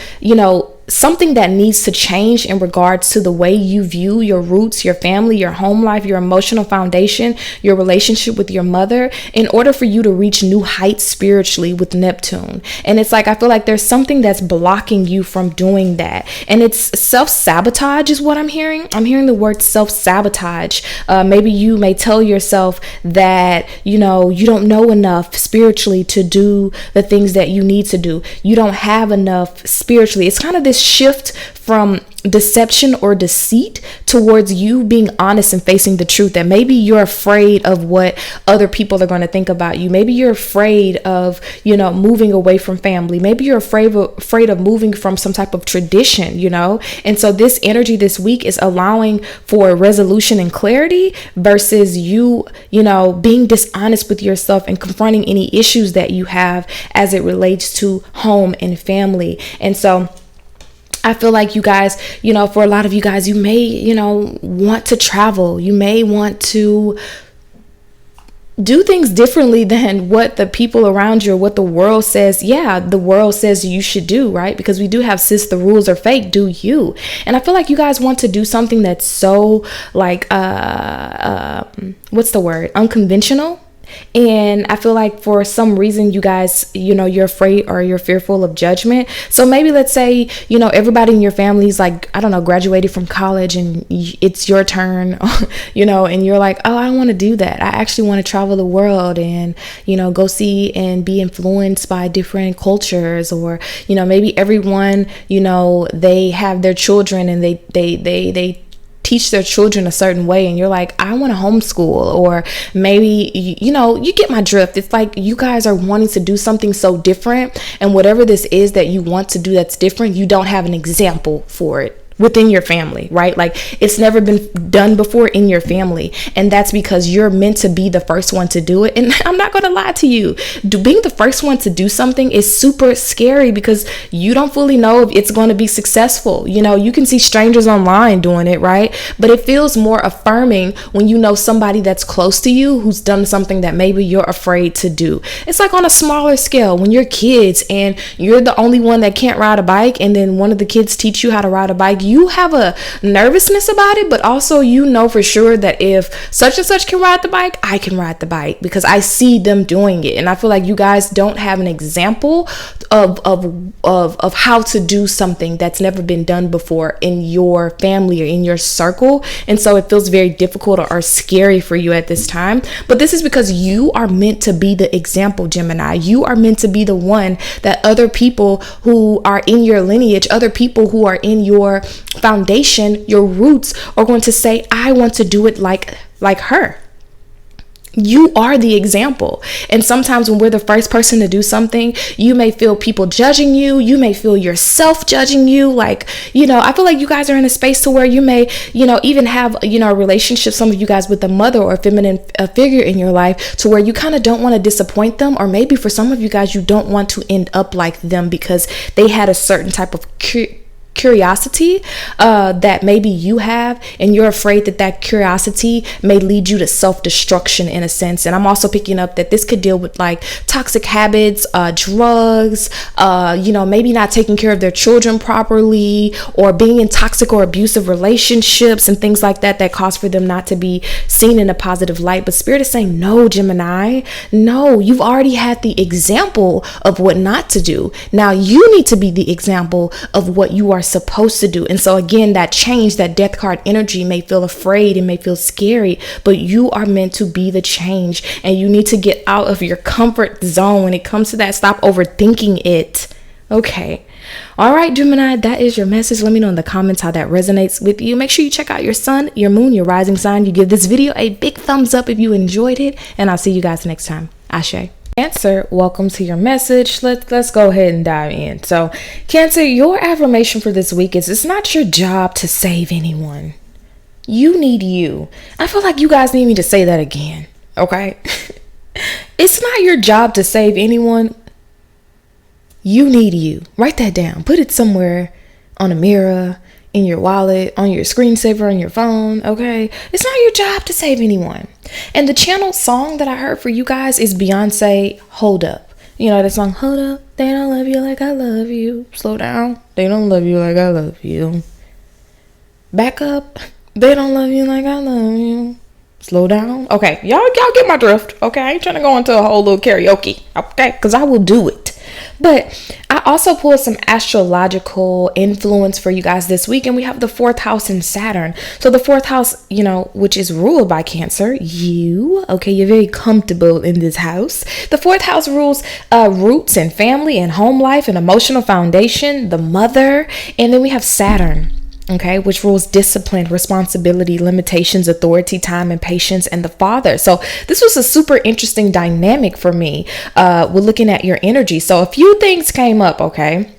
something that needs to change in regards to the way you view your roots, your family, your home life, your emotional foundation, your relationship with your mother, in order for you to reach new heights spiritually with Neptune. And it's like, I feel like there's something that's blocking you from doing that. And it's self-sabotage is what I'm hearing. I'm hearing the word self-sabotage. Maybe you may tell yourself that, you don't know enough spiritually to do the things that you need to do. You don't have enough spiritually. It's kind of this shift from deception or deceit towards you being honest and facing the truth, that maybe you're afraid of what other people are going to think about you. Maybe you're afraid of, moving away from family. Maybe you're afraid of moving from some type of tradition, And so this energy this week is allowing for resolution and clarity versus you, being dishonest with yourself and confronting any issues that you have as it relates to home and family. And so I feel like you guys, for a lot of you guys, you may, want to travel. You may want to do things differently than what the people around you or what the world says. Yeah, the world says you should do, right? Because we do have sis, the rules are fake, do you? And I feel like you guys want to do something that's so like, what's the word? Unconventional. And I feel like for some reason you guys, you're afraid or you're fearful of judgment. So maybe let's say, everybody in your family is like, I don't know, graduated from college and it's your turn, and you're like, oh, I don't want to do that. I actually want to travel the world and, go see and be influenced by different cultures. Or, maybe everyone, they have their children and they teach their children a certain way, and you're like, I want to homeschool. Or maybe you get my drift. It's like you guys are wanting to do something so different, and whatever this is that you want to do that's different, you don't have an example for it within your family, right? Like it's never been done before in your family, and that's because you're meant to be the first one to do it. And I'm not going to lie to you, being the first one to do something is super scary because you don't fully know if it's going to be successful. You can see strangers online doing it, right? But it feels more affirming when you know somebody that's close to you who's done something that maybe you're afraid to do. It's like on a smaller scale when you're kids and you're the only one that can't ride a bike, and then one of the kids teach you how to ride a bike. You have a nervousness about it, but also for sure that if such and such can ride the bike, I can ride the bike because I see them doing it. And I feel like you guys don't have an example of how to do something that's never been done before in your family or in your circle. And so it feels very difficult or scary for you at this time. But this is because you are meant to be the example, Gemini. You are meant to be the one that other people who are in your lineage, other people who are in your foundation, your roots, are going to say, I want to do it like her. You are the example. And sometimes when we're the first person to do something, you may feel people judging you. You may feel yourself judging you. Like, I feel like you guys are in a space to where you may, even have, a relationship, some of you guys, with a mother or a feminine figure in your life, to where you kind of don't want to disappoint them. Or maybe for some of you guys, you don't want to end up like them because they had a certain type of curiosity that maybe you have, and you're afraid that curiosity may lead you to self-destruction in a sense. And I'm also picking up that this could deal with like toxic habits, drugs, maybe not taking care of their children properly, or being in toxic or abusive relationships and things like that cause for them not to be seen in a positive light. But Spirit is saying, no, Gemini, no, you've already had the example of what not to do. Now you need to be the example of what you are supposed to do. And so again, that change, that death card energy may feel afraid, it may feel scary, but you are meant to be the change, and you need to get out of your comfort zone when it comes to that. Stop overthinking it. Okay. All right, Gemini, that is your message. Let me know in the comments how that resonates with you. Make sure you check out your sun, your moon, your rising sign. You give this video a big thumbs up if you enjoyed it, and I'll see you guys next time. Ashe. Cancer, welcome to your message. Let's go ahead and dive in. So, Cancer, your affirmation for this week is it's not your job to save anyone. You need you. I feel like you guys need me to say that again, okay? It's not your job to save anyone. You need you. Write that down. Put it somewhere on a mirror, in your wallet, on your screensaver, on your phone, okay? It's not your job to save anyone. And the channel song that I heard for you guys is Beyonce, Hold Up. You know that song, Hold Up, they don't love you like I love you. Slow down, they don't love you like I love you. Back up, they don't love you like I love you. Slow down. Okay, y'all get my drift, okay? I ain't trying to go into a whole little karaoke, okay? Because I will do it. But I also pulled some astrological influence for you guys this week, and we have the 4th house in Saturn. So the 4th house, you know, which is ruled by Cancer, okay, you're very comfortable in this house. The 4th house rules roots and family and home life and emotional foundation, the mother, and then we have Saturn, okay, which rules discipline, responsibility, limitations, authority, time, and patience, and the father. So this was a super interesting dynamic for me. We're looking at your energy. So a few things came up, okay?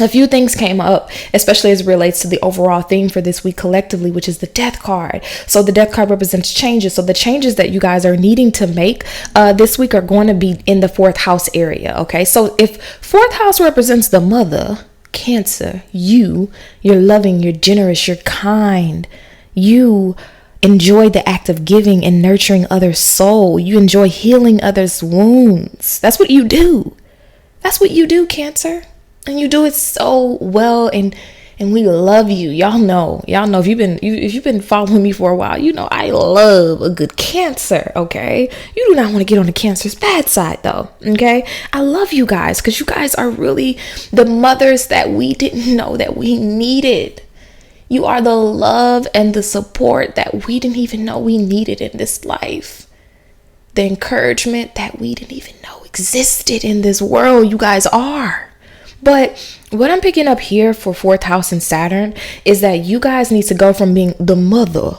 A few things came up, especially as it relates to the overall theme for this week collectively, which is the death card. So the death card represents changes. So the changes that you guys are needing to make this week are going to be in the 4th house area, okay? So if 4th house represents the mother, Cancer, you're loving, you're generous, you're kind, you enjoy the act of giving and nurturing others' soul, you enjoy healing others' wounds. That's what you do. That's what you do, Cancer, and you do it so well, and we love you. Y'all know if you've been following me for a while, you know I love a good Cancer, okay? You do not want to get on the Cancer's bad side though, okay? I love you guys because you guys are really the mothers that we didn't know that we needed. You are the love and the support that we didn't even know we needed in this life. The encouragement that we didn't even know existed in this world, you guys are. But what I'm picking up here for 4th house and Saturn is that you guys need to go from being the mother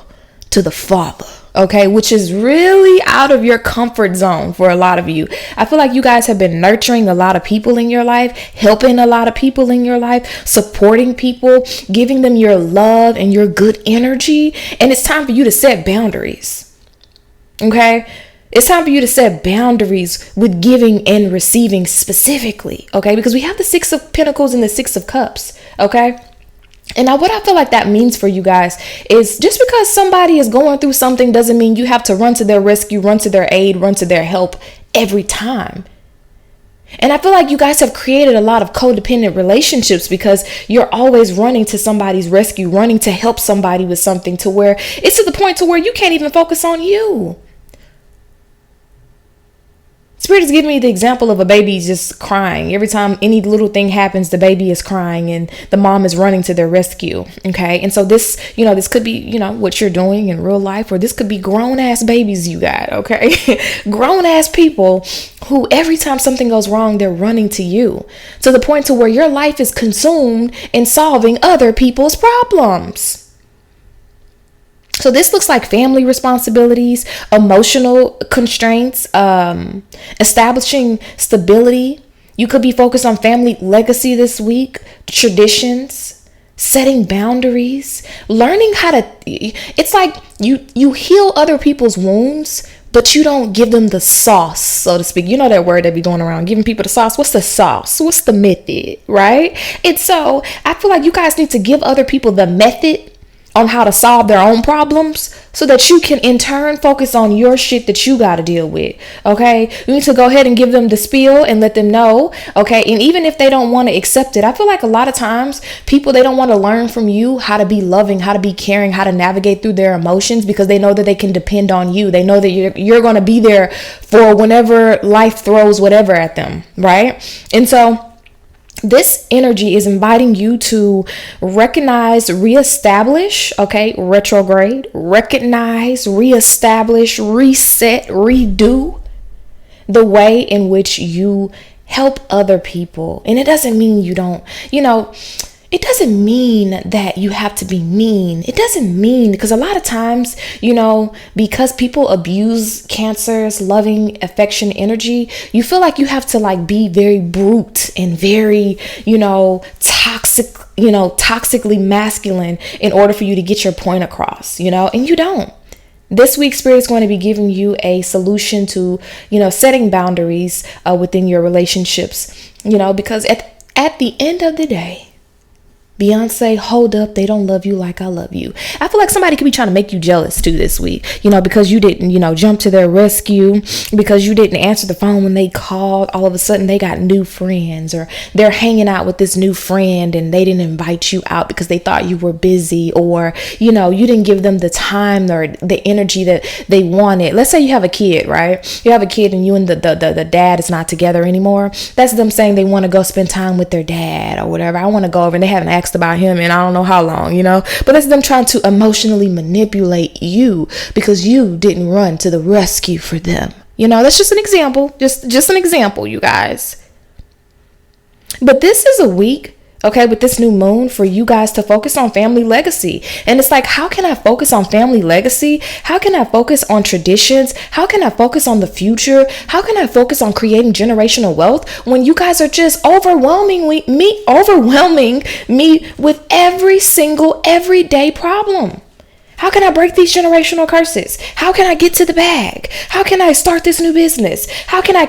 to the father, okay? Which is really out of your comfort zone for a lot of you. I feel like you guys have been nurturing a lot of people in your life, helping a lot of people in your life, supporting people, giving them your love and your good energy. And it's time for you to set boundaries, okay? It's time for you to set boundaries with giving and receiving specifically, okay? Because we have the 6 of Pentacles and the 6 of Cups, okay? And now what I feel like that means for you guys is just because somebody is going through something doesn't mean you have to run to their rescue, run to their aid, run to their help every time. And I feel like you guys have created a lot of codependent relationships because you're always running to somebody's rescue, running to help somebody with something to where it's to the point to where you can't even focus on you. Spirit is giving me the example of a baby just crying. Every time any little thing happens, the baby is crying and the mom is running to their rescue. Okay. And so this, this could be, what you're doing in real life, or this could be grown ass babies you got. Okay. Grown ass people who every time something goes wrong, they're running to you to the point to where your life is consumed in solving other people's problems. So this looks like family responsibilities, emotional constraints, establishing stability. You could be focused on family legacy this week, traditions, setting boundaries, learning how to, it's like you heal other people's wounds, but you don't give them the sauce, so to speak. You know that word that be going around, giving people the sauce. What's the sauce? What's the method, right? And so I feel like you guys need to give other people the method on how to solve their own problems so that you can in turn focus on your shit that you got to deal with. Okay. You need to go ahead and give them the spiel and let them know. Okay. And even if they don't want to accept it, I feel like a lot of times people, they don't want to learn from you how to be loving, how to be caring, how to navigate through their emotions because they know that they can depend on you. They know that you're going to be there for whenever life throws whatever at them. Right. And so This energy is inviting you to recognize, reestablish, okay, retrograde, recognize, reestablish, reset, redo the way in which you help other people. And it doesn't mean you don't, it doesn't mean that you have to be mean. It doesn't mean, because a lot of times, because people abuse Cancer's loving affection energy, you feel like you have to be very brute and very, toxic, toxically masculine in order for you to get your point across, and you don't. This week, Spirit is going to be giving you a solution to, setting boundaries within your relationships, because at the end of the day, Beyonce, hold up, they don't love you like I love you. I feel like somebody could be trying to make you jealous too this week, because you didn't, jump to their rescue, because you didn't answer the phone when they called. All of a sudden they got new friends, or they're hanging out with this new friend and they didn't invite you out because they thought you were busy, or, you didn't give them the time or the energy that they wanted. Let's say you have a kid, right? You have a kid and you and the dad is not together anymore. That's them saying they want to go spend time with their dad or whatever. I want to go over, and they haven't asked about him and I don't know how long, but that's them trying to emotionally manipulate you because you didn't run to the rescue for them. That's just an example, just an example, you guys. But this is a week, okay, with this new moon, for you guys to focus on family legacy. And it's like, how can I focus on family legacy? How can I focus on traditions? How can I focus on the future? How can I focus on creating generational wealth when you guys are just overwhelming me with every single everyday problem? How can I break these generational curses? How can I get to the bag? How can I start this new business? How can I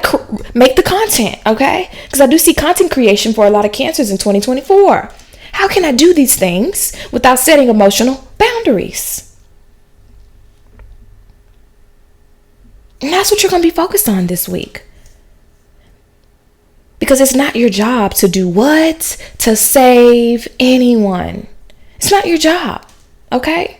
make the content? Okay? Because I do see content creation for a lot of Cancers in 2024. How can I do these things without setting emotional boundaries? And that's what you're going to be focused on this week. Because it's not your job to do what? To save anyone. It's not your job. Okay?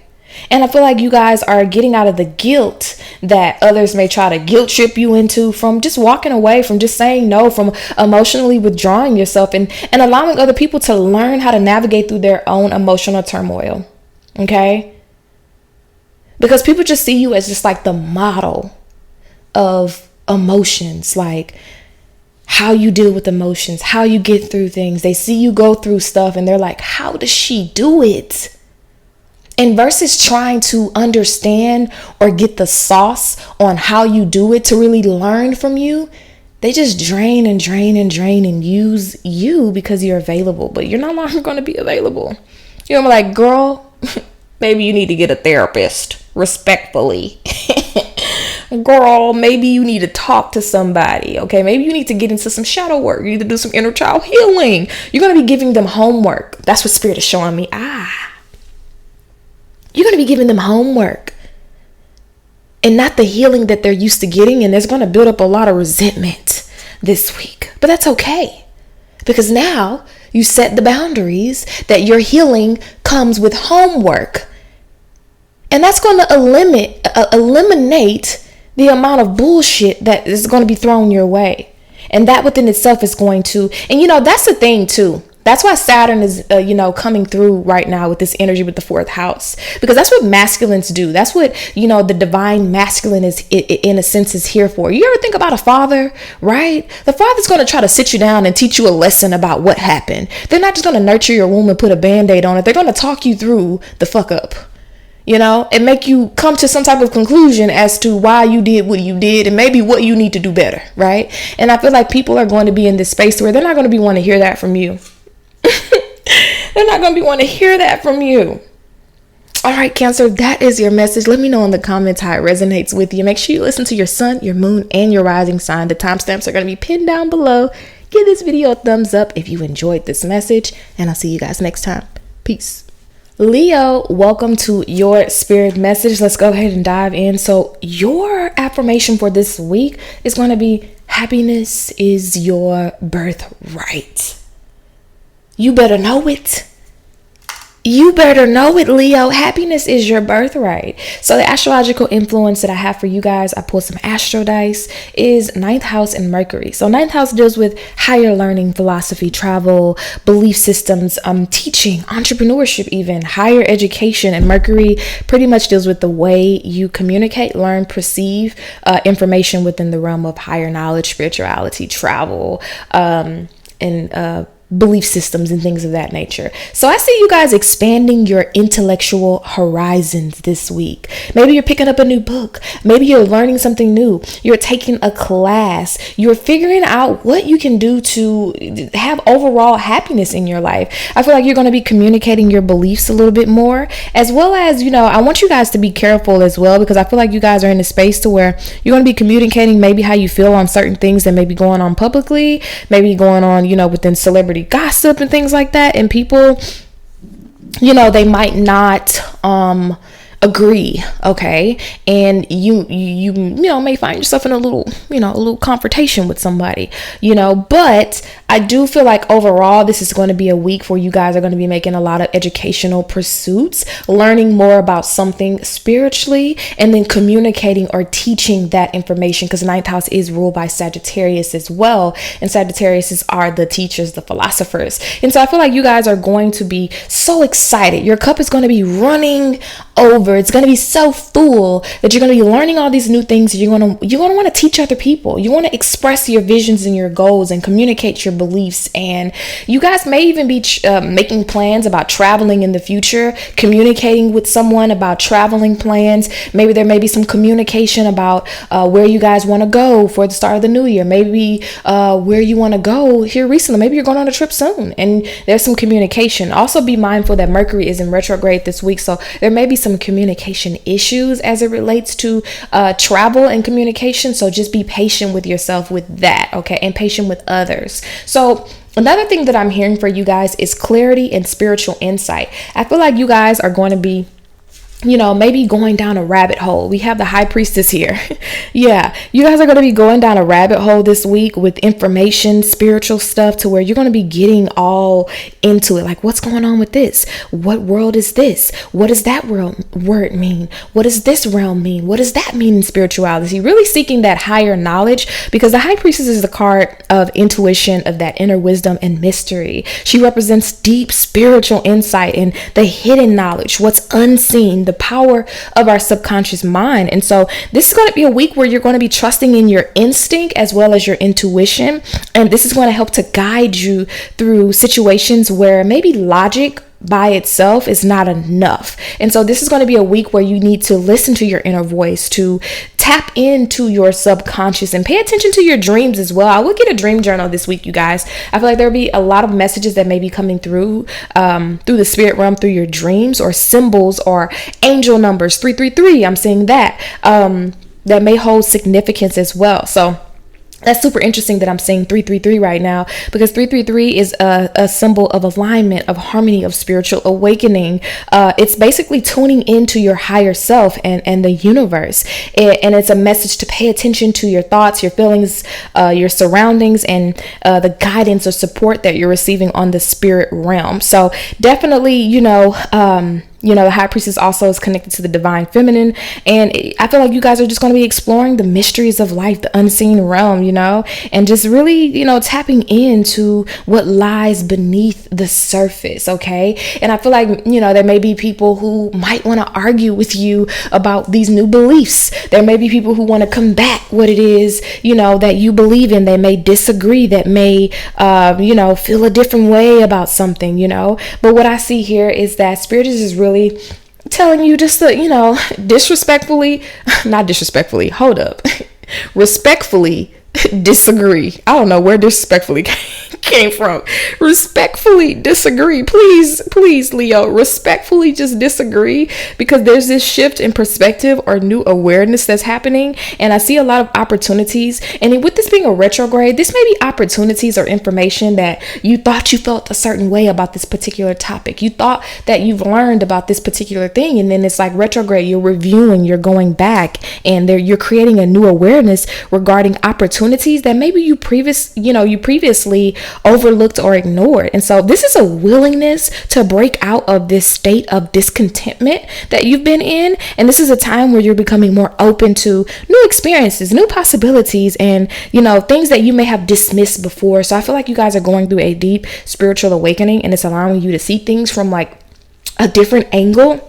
And I feel like you guys are getting out of the guilt that others may try to guilt trip you into, from just walking away, from just saying no, from emotionally withdrawing yourself and allowing other people to learn how to navigate through their own emotional turmoil. Okay? Because people just see you as just the model of emotions, how you deal with emotions, how you get through things. They see you go through stuff and they're like, how does she do it? And versus trying to understand or get the sauce on how you do it to really learn from you, they just drain and use you because you're available, but you're no longer going to be available. You're gonna be like, girl, maybe you need to get a therapist, respectfully. Girl, maybe you need to talk to somebody. Okay, maybe you need to get into some shadow work. You need to do some inner child healing. You're going to be giving them homework. That's what Spirit is showing me. You're going to be giving them homework and not the healing that they're used to getting. And there's going to build up a lot of resentment this week. But that's okay, because now you set the boundaries that your healing comes with homework. And that's going to eliminate the amount of bullshit that is going to be thrown your way. And that within itself is going to, and that's the thing too. That's why Saturn is, coming through right now with this energy with the 4th house, because that's what masculines do. That's what, the divine masculine is, in a sense, is here for. You ever think about a father, right? The father's going to try to sit you down and teach you a lesson about what happened. They're not just going to nurture your womb and put a Band-Aid on it. They're going to talk you through the fuck up, and make you come to some type of conclusion as to why you did what you did and maybe what you need to do better, right? And I feel like people are going to be in this space where they're not going to be wanting to hear that from you. They're not going to be wanting to hear that from you. All right, Cancer, that is your message. Let me know in the comments how it resonates with you. Make sure you listen to your sun, your moon, and your rising sign. The timestamps are going to be pinned down below. Give this video a thumbs up if you enjoyed this message, and I'll see you guys next time. Peace. Leo, welcome to your spirit message. Let's go ahead and dive in. So your affirmation for this week is going to be, happiness is your birthright. You better know it. You better know it, Leo. Happiness is your birthright. So the astrological influence that I have for you guys, I pulled some astro dice, is ninth house and Mercury. So ninth house deals with higher learning, philosophy, travel, belief systems, teaching, entrepreneurship, even higher education. And Mercury pretty much deals with the way you communicate, learn, perceive information within the realm of higher knowledge, spirituality, travel, and belief systems and things of that nature. So I see you guys expanding your intellectual horizons this week. Maybe you're picking up a new book. Maybe you're learning something new. You're taking a class. You're figuring out what you can do to have overall happiness in your life. I feel like you're going to be communicating your beliefs a little bit more, as well as, I want you guys to be careful as well, because I feel like you guys are in a space to where you're going to be communicating maybe how you feel on certain things that may be going on publicly, maybe going on, within celebrity gossip and things like that, and people, they might not agree, okay, and you may find yourself in a little confrontation with somebody, but I do feel like overall this is going to be a week where you guys are going to be making a lot of educational pursuits, learning more about something spiritually, and then communicating or teaching that information, because ninth house is ruled by Sagittarius as well, and Sagittarius are the teachers, the philosophers. And so I feel like you guys are going to be so excited. Your cup is going to be running over. It's going to be so full that you're going to be learning all these new things. You're going to want to teach other people. You want to express your visions and your goals and communicate your beliefs. And you guys may even be making plans about traveling in the future, communicating with someone about traveling plans. Maybe there may be some communication about where you guys want to go for the start of the new year. Maybe where you want to go here recently. Maybe you're going on a trip soon, and there's some communication. Also be mindful that Mercury is in retrograde this week, so there may be some communication issues as it relates to travel and communication. So just be patient with yourself with that, okay, and patient with others. So another thing that I'm hearing for you guys is clarity and spiritual insight. I feel like you guys are going to be maybe going down a rabbit hole. We have the high priestess here. Yeah, you guys are going to be going down a rabbit hole this week with information, spiritual stuff, to where you're going to be getting all into it. Like, what's going on with this? What world is this? What does that word mean? What does this realm mean? What does that mean in spirituality? Really seeking that higher knowledge, because the high priestess is the card of intuition, of that inner wisdom and mystery. She represents deep spiritual insight and the hidden knowledge, what's unseen, the power of our subconscious mind. And so this is going to be a week where you're going to be trusting in your instinct as well as your intuition. And this is going to help to guide you through situations where maybe logic by itself is not enough. And so this is going to be a week where you need to listen to your inner voice, to tap into your subconscious, and pay attention to your dreams as well. I will get a dream journal this week, you guys. I feel like there'll be a lot of messages that may be coming through the spirit realm, through your dreams, or symbols or angel numbers. 333, I'm seeing that that may hold significance as well. So that's super interesting that I'm saying 333 right now, because 333 is a symbol of alignment, of harmony, of spiritual awakening. It's basically tuning into your higher self and the universe. And it's a message to pay attention to your thoughts, your feelings, your surroundings, and the guidance or support that you're receiving on the spirit realm. So definitely, the high priestess also is connected to the divine feminine. And I feel like you guys are just going to be exploring the mysteries of life, the unseen realm, and just really, tapping into what lies beneath the surface. Okay. And I feel like, there may be people who might want to argue with you about these new beliefs. There may be people who want to combat what it is, that you believe in. They may disagree, that may, feel a different way about something, but what I see here is that spirit is just really telling you just to, respectfully disagree. I don't know where disrespectfully came from. Respectfully disagree. Please, Leo, respectfully just disagree, because there's this shift in perspective or new awareness that's happening. And I see a lot of opportunities. And with this being a retrograde, this may be opportunities or information that you thought you felt a certain way about this particular topic. You thought that you've learned about this particular thing. And then it's like retrograde, you're reviewing, you're going back, and you're creating a new awareness regarding opportunities opportunities that maybe you previously overlooked or ignored. And so this is a willingness to break out of this state of discontentment that you've been in. And this is a time where you're becoming more open to new experiences, new possibilities, and, things that you may have dismissed before. So I feel like you guys are going through a deep spiritual awakening, and it's allowing you to see things from like a different angle.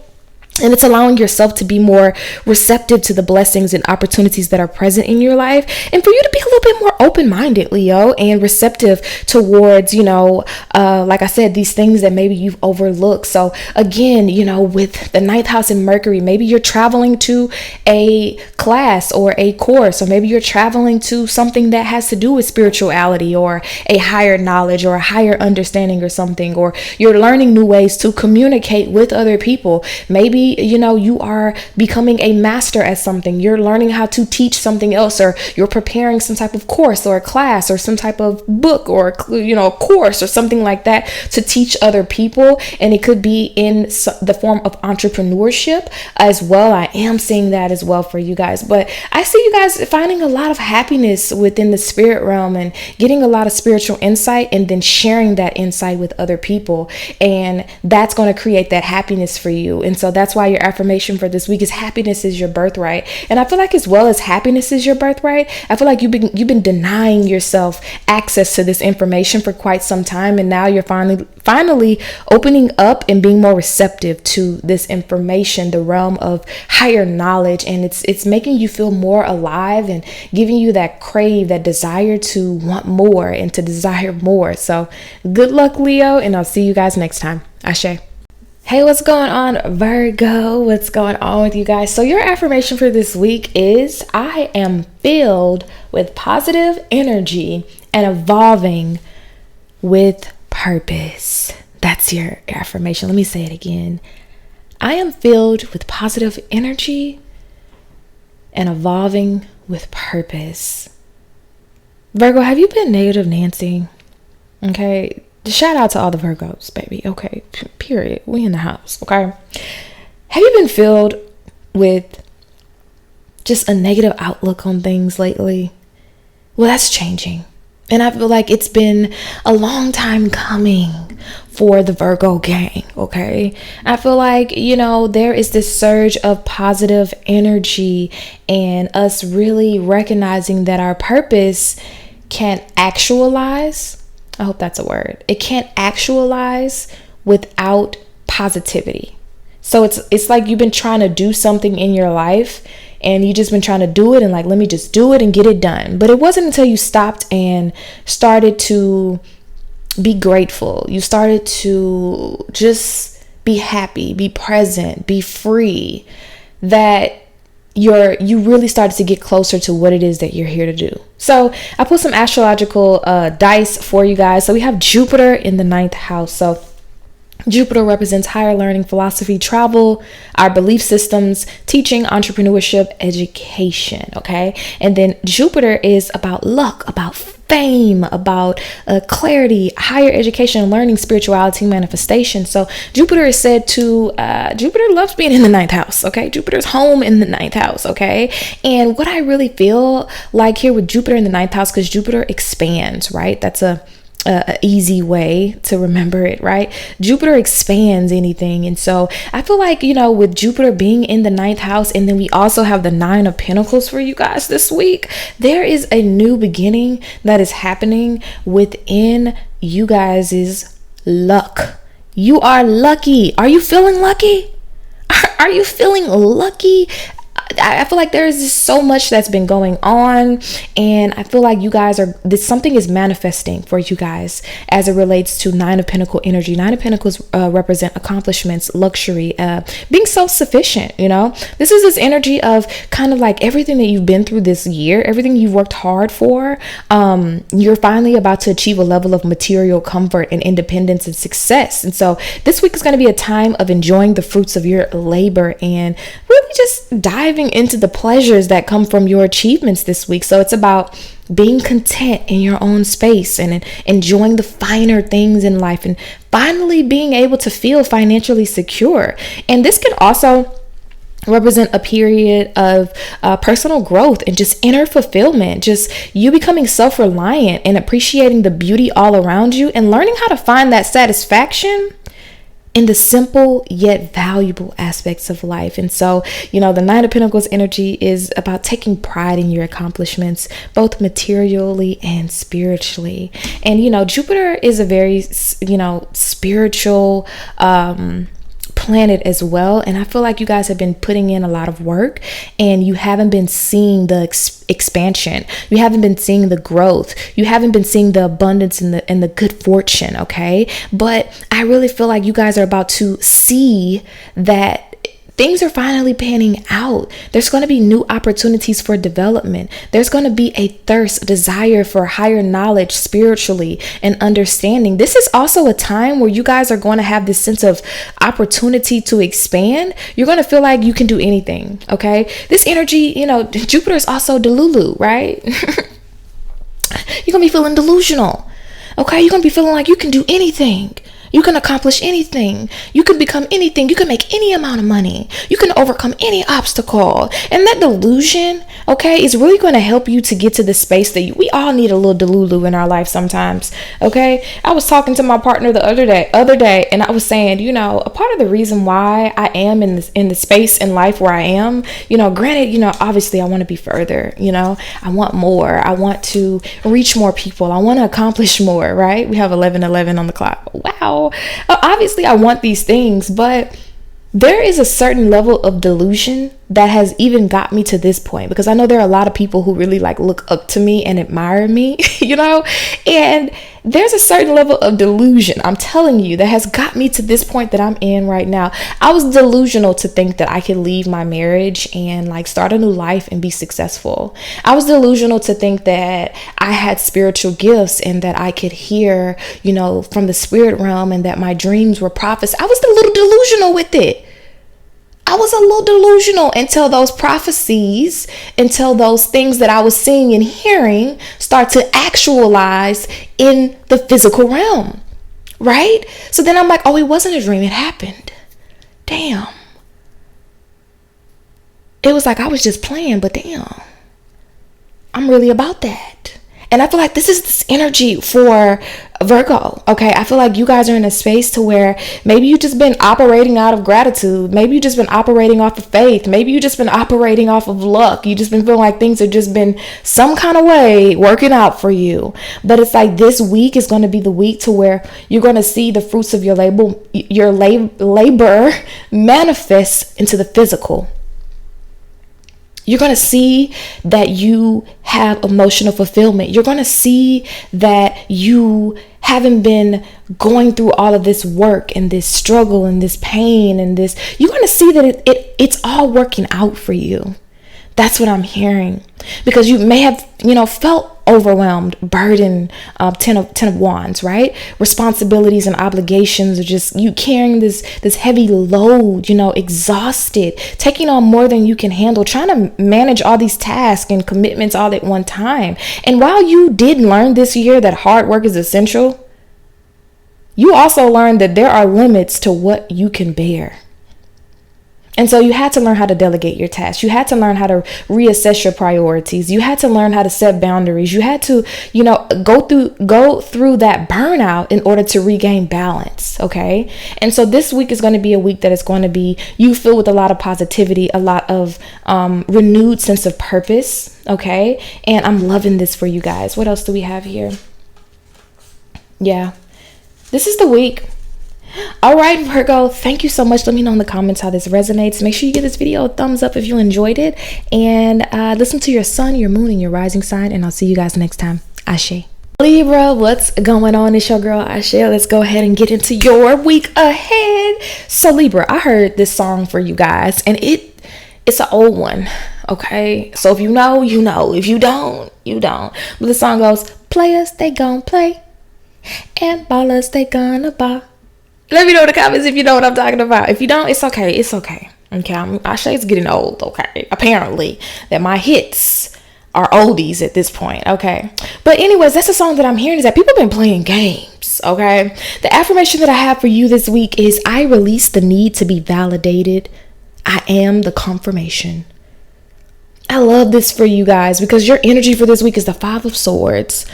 And it's allowing yourself to be more receptive to the blessings and opportunities that are present in your life. And for you to be a little bit more open-minded, Leo, and receptive towards, like I said, these things that maybe you've overlooked. So again, with the ninth house in Mercury, maybe you're traveling to a class or a course, or maybe you're traveling to something that has to do with spirituality or a higher knowledge or a higher understanding or something, or you're learning new ways to communicate with other people. Maybe you are becoming a master at something. You're learning how to teach something else, or you're preparing some type of course or a class or some type of book or, a course or something like that to teach other people. And it could be in the form of entrepreneurship as well. I am seeing that as well for you guys. But I see you guys finding a lot of happiness within the spirit realm and getting a lot of spiritual insight, and then sharing that insight with other people. And that's going to create that happiness for you. And so that's why your affirmation for this week is happiness is your birthright. And I feel like, as well as happiness is your birthright, I feel like you've been denying yourself access to this information for quite some time, and now you're finally opening up and being more receptive to this information, the realm of higher knowledge, and it's making you feel more alive and giving you that crave, that desire to want more and to desire more. So good luck, Leo, and I'll see you guys next time. Ashe. Hey, what's going on, Virgo? What's going on with you guys? So your affirmation for this week is, I am filled with positive energy and evolving with purpose. That's your affirmation. Let me say it again. I am filled with positive energy and evolving with purpose. Virgo, have you been negative Nancy? Okay. Shout out to all the Virgos, baby. Okay, period. We in the house, okay? Have you been filled with just a negative outlook on things lately? Well, that's changing. And I feel like it's been a long time coming for the Virgo gang, okay? I feel like, there is this surge of positive energy and us really recognizing that our purpose can actualize. I hope that's a word. It can't actualize without positivity. So it's like you've been trying to do something in your life, and you just been trying to do it and like, let me just do it and get it done. But it wasn't until you stopped and started to be grateful. You started to just be happy, be present, be free, that you really started to get closer to what it is that you're here to do. So I put some astrological dice for you guys. So we have Jupiter in the ninth house. So Jupiter represents higher learning, philosophy, travel, our belief systems, teaching, entrepreneurship, education. Okay. And then Jupiter is about luck, about fame, about clarity, higher education, learning, spirituality, manifestation. So Jupiter is said to, Jupiter loves being in the ninth house. Okay. Jupiter's home in the ninth house. Okay. And what I really feel like here with Jupiter in the ninth house, because Jupiter expands, right? That's a easy way to remember it, right? Jupiter expands anything. And so I feel like, with Jupiter being in the ninth house, and then we also have the 9 of Pentacles for you guys this week, there is a new beginning that is happening within you guys' luck. You are lucky. Are you feeling lucky? Are you feeling lucky? I feel like there is just so much that's been going on, and I feel like you guys something is manifesting for you guys as it relates to 9 of Pentacles energy. 9 of Pentacles represent accomplishments, luxury, being self-sufficient. This is this energy of kind of like everything that you've been through this year, everything you've worked hard for. You're finally about to achieve a level of material comfort and independence and success. And so this week is going to be a time of enjoying the fruits of your labor and really just diving into the pleasures that come from your achievements this week. So it's about being content in your own space and enjoying the finer things in life, and finally being able to feel financially secure. And this can also represent a period of personal growth and just inner fulfillment, just you becoming self-reliant and appreciating the beauty all around you and learning how to find that satisfaction in the simple yet valuable aspects of life. And so, the Nine of Pentacles energy is about taking pride in your accomplishments, both materially and spiritually. And, Jupiter is a very, spiritual, planet as well, and I feel like you guys have been putting in a lot of work and you haven't been seeing the expansion, you haven't been seeing the growth, you haven't been seeing the abundance and the good fortune. Okay, but I really feel like you guys are about to see that things are finally panning out. There's going to be new opportunities for development. There's going to be a thirst, a desire for higher knowledge spiritually and understanding. This is also a time where you guys are going to have this sense of opportunity to expand. You're going to feel like you can do anything. Okay. This energy, Jupiter is also delulu, right? You're going to be feeling delusional. Okay. You're going to be feeling like you can do anything. You can accomplish anything. You can become anything. You can make any amount of money. You can overcome any obstacle. And that delusion, okay, is really going to help you to get to the space that we all need a little delulu in our life sometimes. Okay. I was talking to my partner the other day, and I was saying, a part of the reason why I am in the space in life where I am, granted, obviously I want to be further, I want more. I want to reach more people. I want to accomplish more, right? We have 11:11 on the clock. Wow. Obviously I want these things, but there is a certain level of delusion that has even got me to this point, because I know there are a lot of people who really look up to me and admire me, and there's a certain level of delusion, I'm telling you, that has got me to this point that I'm in right now. I was delusional to think that I could leave my marriage and start a new life and be successful. I was delusional to think that I had spiritual gifts and that I could hear, from the spirit realm, and that my dreams were prophecies. I was a little delusional with it. I was a little delusional until those prophecies, until those things that I was seeing and hearing start to actualize in the physical realm, right? So then I'm like, oh, it wasn't a dream, it happened. Damn. It was like I was just playing, but damn, I'm really about that. And I feel like this is this energy for Virgo. Okay. I feel like you guys are in a space to where maybe you've just been operating out of gratitude. Maybe you've just been operating off of faith. Maybe you've just been operating off of luck. You just been feeling like things have just been some kind of way working out for you. But it's like this week is going to be the week to where you're going to see the fruits of your labor manifest into the physical. You're going to see that you have emotional fulfillment. You're going to see that you haven't been going through all of this work and this struggle and this pain and this. You're going to see that it's all working out for you. That's what I'm hearing, because you may have, felt overwhelmed, burdened, 10 of wands, right? Responsibilities and obligations are just you carrying this heavy load, exhausted, taking on more than you can handle, trying to manage all these tasks and commitments all at one time. And while you did learn this year that hard work is essential, you also learned that there are limits to what you can bear. And so you had to learn how to delegate your tasks. You had to learn how to reassess your priorities. You had to learn how to set boundaries. You had to, go through that burnout in order to regain balance. Okay. And so this week is going to be a week that is going to be you filled with a lot of positivity, a lot of renewed sense of purpose. Okay. And I'm loving this for you guys. What else do we have here? Yeah, this is the week. All right, Virgo, thank you so much. Let me know in the comments how this resonates. Make sure you give this video a thumbs up if you enjoyed it, and listen to your sun, your moon, and your rising sign, and I'll see you guys next time. Ashe. Libra, what's going on? It's your girl Ashe. Let's go ahead and get into your week ahead. So Libra, I heard this song for you guys, and it's an old one. Okay, so if you know, you know. If you don't, you don't. But the song goes, players, they gon' play, and ballers, they gonna ball. Let me know in the comments if you know what I'm talking about. If you don't, it's okay. It's okay. Okay, Ashe's getting old. Okay, apparently that my hits are oldies at this point. Okay, but anyways, that's the song that I'm hearing, is that people have been playing games. Okay, the affirmation that I have for you this week is I release the need to be validated I am the confirmation. I love this for you guys because your energy for this week is the 5 of Swords.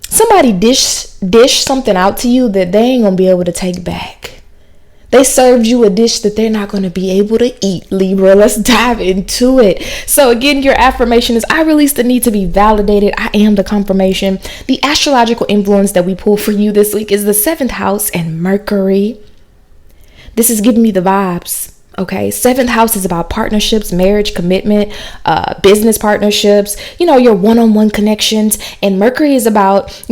Somebody dish something out to you that they ain't gonna be able to take back. They served you a dish that they're not going to be able to eat, Libra. Let's dive into it. So again, your affirmation is, I release the need to be validated. I am the confirmation. The astrological influence that we pull for you this week is the 7th house and Mercury. This is giving me the vibes. Okay, 7th house is about partnerships, marriage, commitment, business partnerships, your one-on-one connections. And Mercury is about,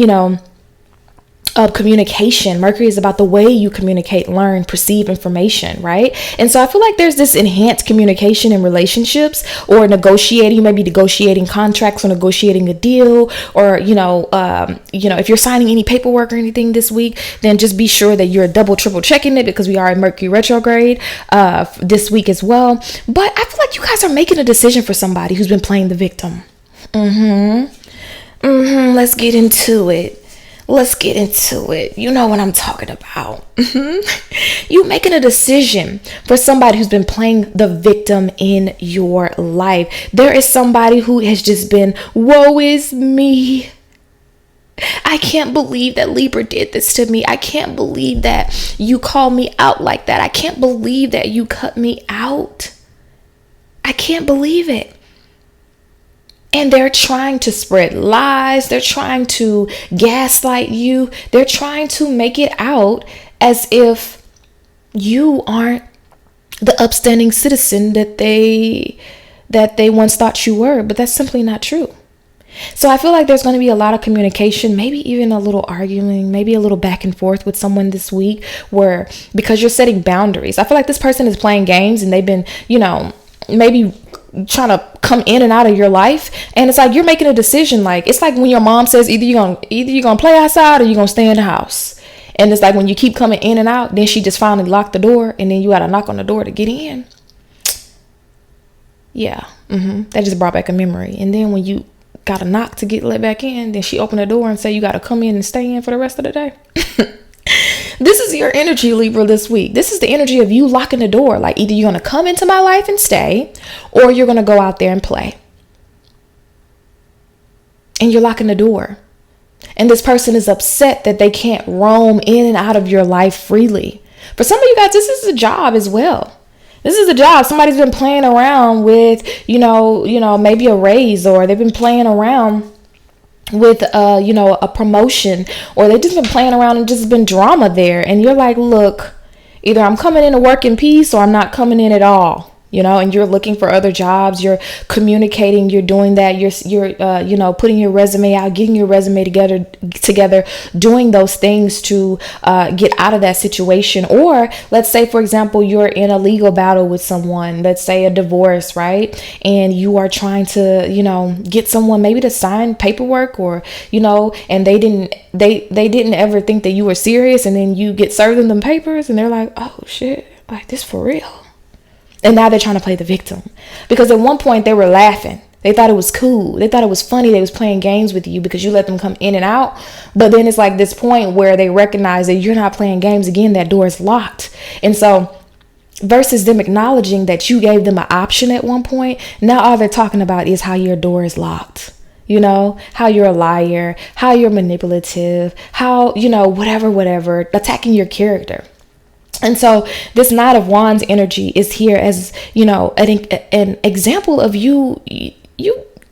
communication. Mercury is about the way you communicate, learn, perceive information, right? And so I feel like there's this enhanced communication in relationships or negotiating, maybe negotiating contracts or negotiating a deal, or, if you're signing any paperwork or anything this week, then just be sure that you're double, triple checking it because we are in Mercury retrograde this week as well. But I feel like you guys are making a decision for somebody who's been playing the victim. Let's get into it. You know what I'm talking about. You making a decision for somebody who's been playing the victim in your life. There is somebody who has just been, woe is me. I can't believe that Libra did this to me. I can't believe that you called me out like that. I can't believe that you cut me out. I can't believe it. And they're trying to spread lies. They're trying to gaslight you. They're trying to make it out as if you aren't the upstanding citizen that they once thought you were. But that's simply not true. So I feel like there's going to be a lot of communication, maybe even a little arguing, maybe a little back and forth with someone this week where, because you're setting boundaries. I feel like this person is playing games and they've been, maybe trying to come in and out of your life, and it's like you're making a decision. Like, it's like when your mom says either you're gonna play outside or you're gonna stay in the house, and it's like when you keep coming in and out, then she just finally locked the door and then you gotta knock on the door to get in. That just brought back a memory. And then when you gotta knock to get let back in, then she opened the door and say you gotta come in and stay in for the rest of the day. This is your energy, Libra, this week. This is the energy of you locking the door. Like, either you're going to come into my life and stay, or you're going to go out there and play. And you're locking the door. And this person is upset that they can't roam in and out of your life freely. For some of you guys, this is a job as well. This is a job. Somebody's been playing around with, maybe a raise, or they've been playing around with a promotion, or they just been playing around and just been drama there, and you're like, look, either I'm coming in to work in peace or I'm not coming in at all. And you're looking for other jobs, you're communicating, you're doing that, you're putting your resume out, getting your resume together, doing those things to get out of that situation. Or let's say, for example, you're in a legal battle with someone, let's say a divorce, right? And you are trying to, get someone maybe to sign paperwork, or, and they didn't ever think that you were serious, and then you get served them papers and they're like, oh shit, like this for real. And now they're trying to play the victim, because at one point they were laughing. They thought it was cool. They thought it was funny. They was playing games with you because you let them come in and out. But then it's like this point where they recognize that you're not playing games again. That door is locked. And so versus them acknowledging that you gave them an option at one point, now all they're talking about is how your door is locked. How you're a liar, how you're manipulative, how, whatever, attacking your character. And so this Knight of Wands energy is here as, an example of you've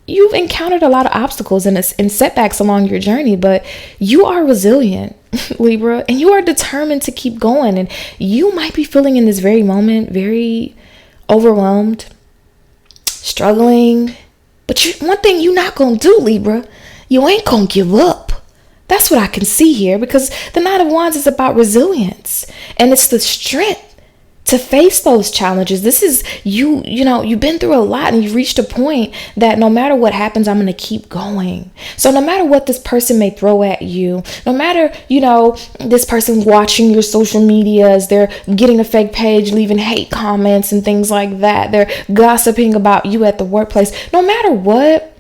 encountered a lot of obstacles and setbacks along your journey, but you are resilient, Libra, and you are determined to keep going. And you might be feeling in this very moment very overwhelmed, struggling, but one thing you're not going to do, Libra, you ain't going to give up. That's what I can see here, because the Knight of Wands is about resilience, and it's the strength to face those challenges. This is you've been through a lot, and you've reached a point that no matter what happens, I'm going to keep going. So no matter what this person may throw at you, no matter, this person watching your social medias, they're getting a fake page, leaving hate comments and things like that. They're gossiping about you at the workplace. No matter what,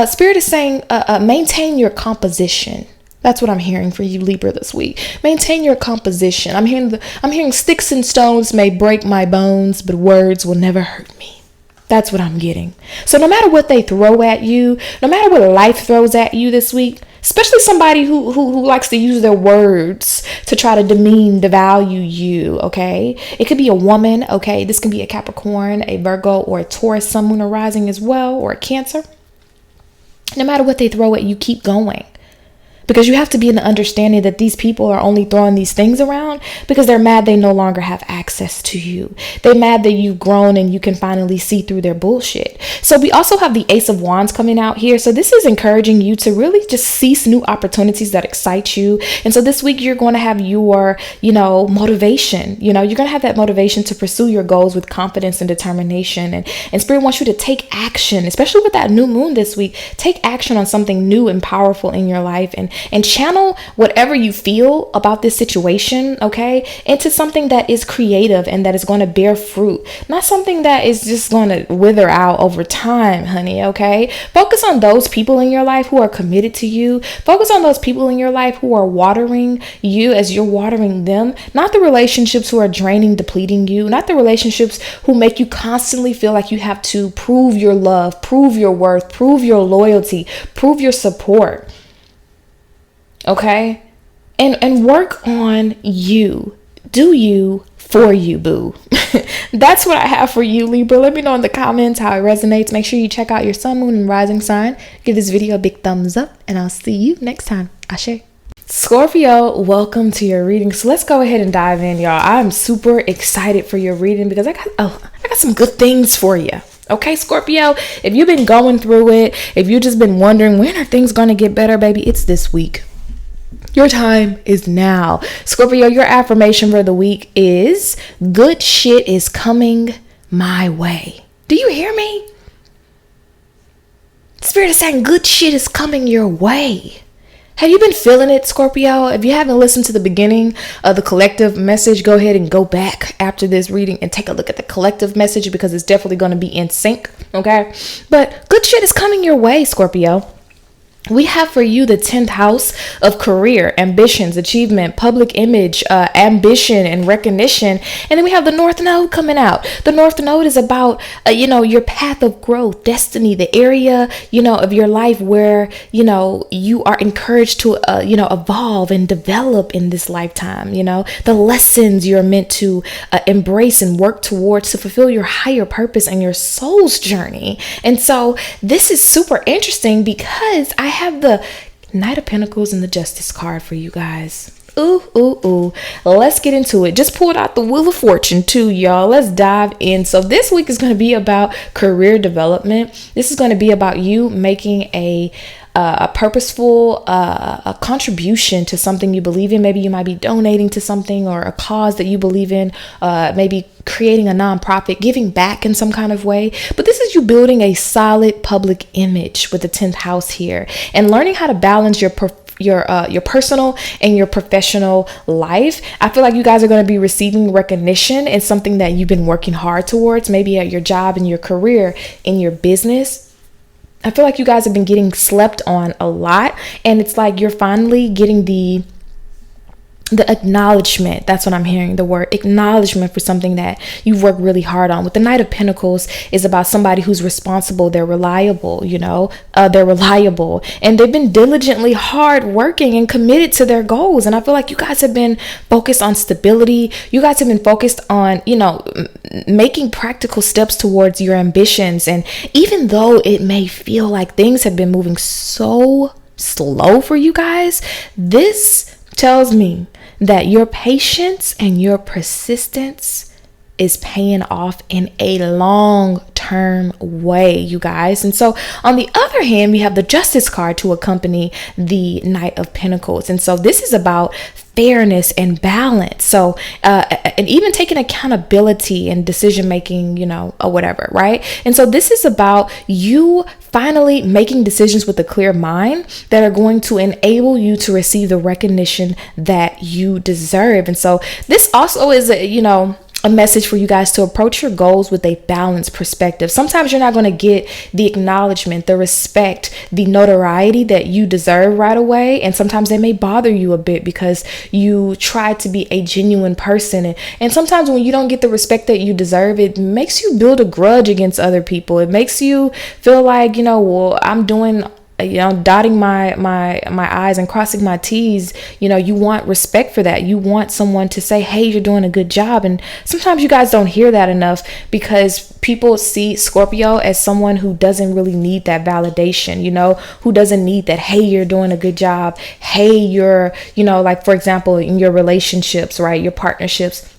Spirit is saying, maintain your composition. That's what I'm hearing for you, Libra, this week. Maintain your composition. I'm hearing sticks and stones may break my bones, but words will never hurt me. That's what I'm getting. So no matter what they throw at you, no matter what life throws at you this week, especially somebody who likes to use their words to try to devalue you, okay? It could be a woman, okay? This can be a Capricorn, a Virgo, or a Taurus, sun, moon, or rising as well, or a Cancer. No matter what they throw at you, keep going. Because you have to be in the understanding that these people are only throwing these things around because they're mad they no longer have access to you. They're mad that you've grown and you can finally see through their bullshit. So we also have the Ace of Wands coming out here. So this is encouraging you to really just seize new opportunities that excite you. And so this week you're going to have your, motivation. You're going to have that motivation to pursue your goals with confidence and determination. And Spirit wants you to take action, especially with that new moon this week. Take action on something new and powerful in your life and channel whatever you feel about this situation, okay, into something that is creative and that is going to bear fruit, not something that is just going to wither out over time, honey, okay? Focus on those people in your life who are committed to you. Focus on those people in your life who are watering you as you're watering them, not the relationships who are draining, depleting you, not the relationships who make you constantly feel like you have to prove your love, prove your worth, prove your loyalty, prove your support. Okay, and work on you. Do you for you, boo. That's what I have for you, Libra. Let me know in the comments how it resonates. Make sure you check out your sun, moon, and rising sign. Give this video a big thumbs up, and I'll see you next time. Ashe. Scorpio, welcome to your reading. So let's go ahead and dive in, y'all. I'm super excited for your reading because I got some good things for you. Okay, Scorpio, if you've been going through it, if you've just been wondering when are things going to get better, baby, it's this week. Your time is now. Scorpio, your affirmation for the week is good shit is coming my way. Do you hear me? Spirit is saying good shit is coming your way. Have you been feeling it, Scorpio? If you haven't listened to the beginning of the collective message, go ahead and go back after this reading and take a look at the collective message because it's definitely going to be in sync. Okay. But good shit is coming your way, Scorpio. We have for you the 10th house of career, ambitions, achievement, public image, ambition, and recognition. And then we have the North Node coming out. The North Node is about, your path of growth, destiny, the area, of your life where, you are encouraged to, evolve and develop in this lifetime. The lessons you're meant to embrace and work towards to fulfill your higher purpose and your soul's journey. And so this is super interesting because I have the Knight of Pentacles and the Justice card for you guys. Ooh. Let's get into it. Just pulled out the Wheel of Fortune too, y'all. Let's dive in. So this week is going to be about career development. This is going to be about you making a purposeful a contribution to something you believe in. Maybe you might be donating to something or a cause that you believe in, maybe creating a nonprofit, giving back in some kind of way. But this is you building a solid public image with the 10th house here and learning how to balance your personal and your professional life. I feel like you guys are going to be receiving recognition in something that you've been working hard towards, maybe at your job, in your career, in your business. I feel like you guys have been getting slept on a lot, and it's like you're finally getting the acknowledgement. That's what I'm hearing, the word acknowledgement for something that you've worked really hard on. With the Knight of Pentacles is about somebody who's responsible. They're reliable, they're reliable, and they've been diligently hard working and committed to their goals. And I feel like you guys have been focused on stability. You guys have been focused on, making practical steps towards your ambitions. And even though it may feel like things have been moving so slow for you guys, this tells me that your patience and your persistence is paying off in a long-term way, you guys. And so on the other hand, we have the Justice card to accompany the Knight of Pentacles. And so this is about fairness and balance. So, and even taking accountability and decision making, or whatever, right? And so this is about you finally making decisions with a clear mind that are going to enable you to receive the recognition that you deserve. And so this also is, a message for you guys to approach your goals with a balanced perspective. Sometimes you're not going to get the acknowledgement, the respect, the notoriety that you deserve right away. And sometimes they may bother you a bit because you try to be a genuine person. And sometimes when you don't get the respect that you deserve, it makes you build a grudge against other people. It makes you feel like, well, I'm doing, dotting my I's and crossing my T's. You want respect for that. You want someone to say, hey, you're doing a good job. And sometimes you guys don't hear that enough because people see Scorpio as someone who doesn't really need that validation, who doesn't need that, hey, you're doing a good job. Hey, you're, like, for example, in your relationships, right? Your partnerships.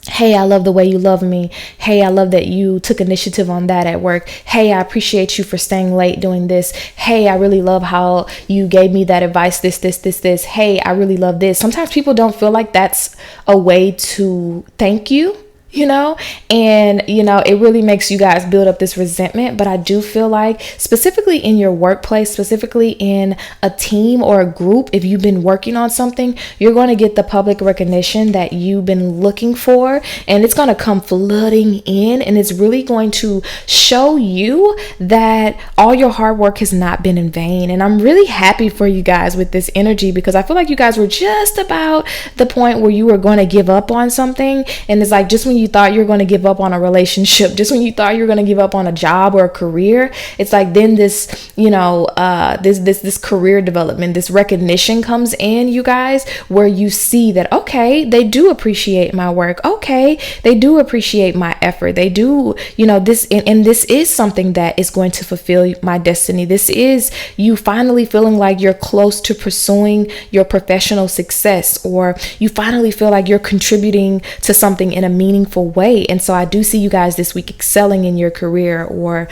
Hey, I love the way you love me. Hey, I love that you took initiative on that at work. Hey, I appreciate you for staying late doing this. Hey, I really love how you gave me that advice, this. Hey, I really love this. Sometimes people don't feel like that's a way to thank you. And it really makes you guys build up this resentment. But I do feel like specifically in your workplace, specifically in a team or a group, if you've been working on something, you're going to get the public recognition that you've been looking for, and it's going to come flooding in, and it's really going to show you that all your hard work has not been in vain. And I'm really happy for you guys with this energy, because I feel like you guys were just about the point where you were going to give up on something. And it's like, just when you thought you were going to give up on a relationship, just when you thought you were going to give up on a job or a career, it's like then this, this career development, this recognition comes in, you guys, where you see that, okay, they do appreciate my work. Okay, they do appreciate my effort. They do, this, and this is something that is going to fulfill my destiny. This is you finally feeling like you're close to pursuing your professional success, or you finally feel like you're contributing to something in a meaningful way. And so I do see you guys this week excelling in your career, or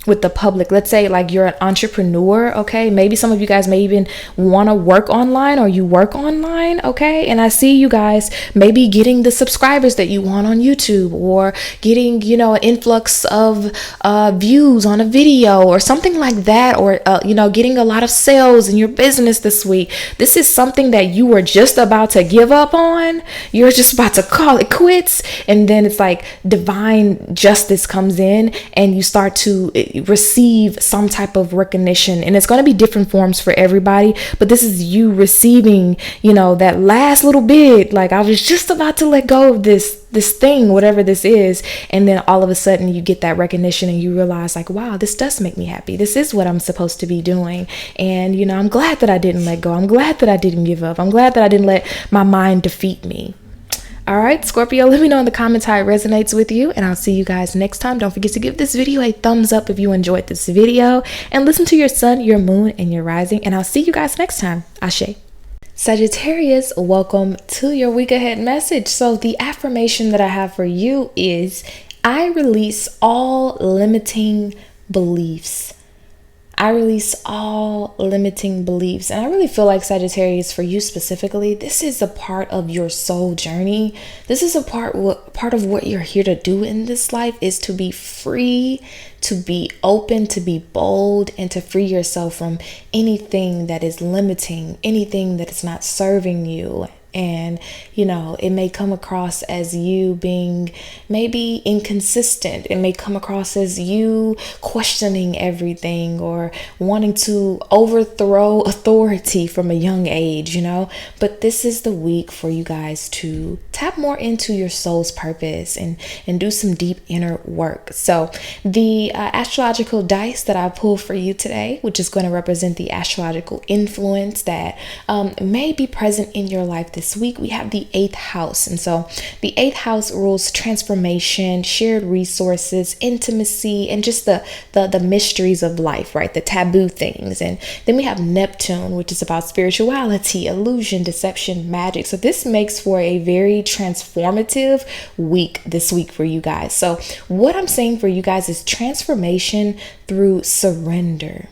with the public. Let's say like you're an entrepreneur. Okay, maybe some of you guys may even want to work online, or you work online. Okay, and I see you guys maybe getting the subscribers that you want on YouTube, or getting an influx of views on a video or something like that, or getting a lot of sales in your business this week. This is something that you were just about to give up on. You're just about to call it quits. And then it's like divine justice comes in, and you start to receive some type of recognition. And it's going to be different forms for everybody, but this is you receiving, that last little bit. Like, I was just about to let go of this thing, whatever this is. And then all of a sudden you get that recognition, and you realize like, wow, this does make me happy. This is what I'm supposed to be doing. And, I'm glad that I didn't let go. I'm glad that I didn't give up. I'm glad that I didn't let my mind defeat me. All right, Scorpio, let me know in the comments how it resonates with you, and I'll see you guys next time. Don't forget to give this video a thumbs up if you enjoyed this video, and listen to your sun, your moon, and your rising, and I'll see you guys next time. Ashe. Sagittarius, welcome to your week ahead message. So the affirmation that I have for you is, I release all limiting beliefs. I release all limiting beliefs. And I really feel like, Sagittarius, for you specifically, this is a part of your soul journey. This is a part of what you're here to do in this life, is to be free, to be open, to be bold, and to free yourself from anything that is limiting, anything that is not serving you. And it may come across as you being maybe inconsistent. It may come across as you questioning everything, or wanting to overthrow authority from a young age, but this is the week for you guys to tap more into your soul's purpose and do some deep inner work. So the astrological dice that I pulled for you today, which is going to represent the astrological influence that may be present in your life this week, we have the 8th house. And so the 8th house rules transformation, shared resources, intimacy, and just the mysteries of life, right? The taboo things. And then we have Neptune, which is about spirituality, illusion, deception, magic. So this makes for a very transformative week this week for you guys. So what I'm saying for you guys is transformation through surrender.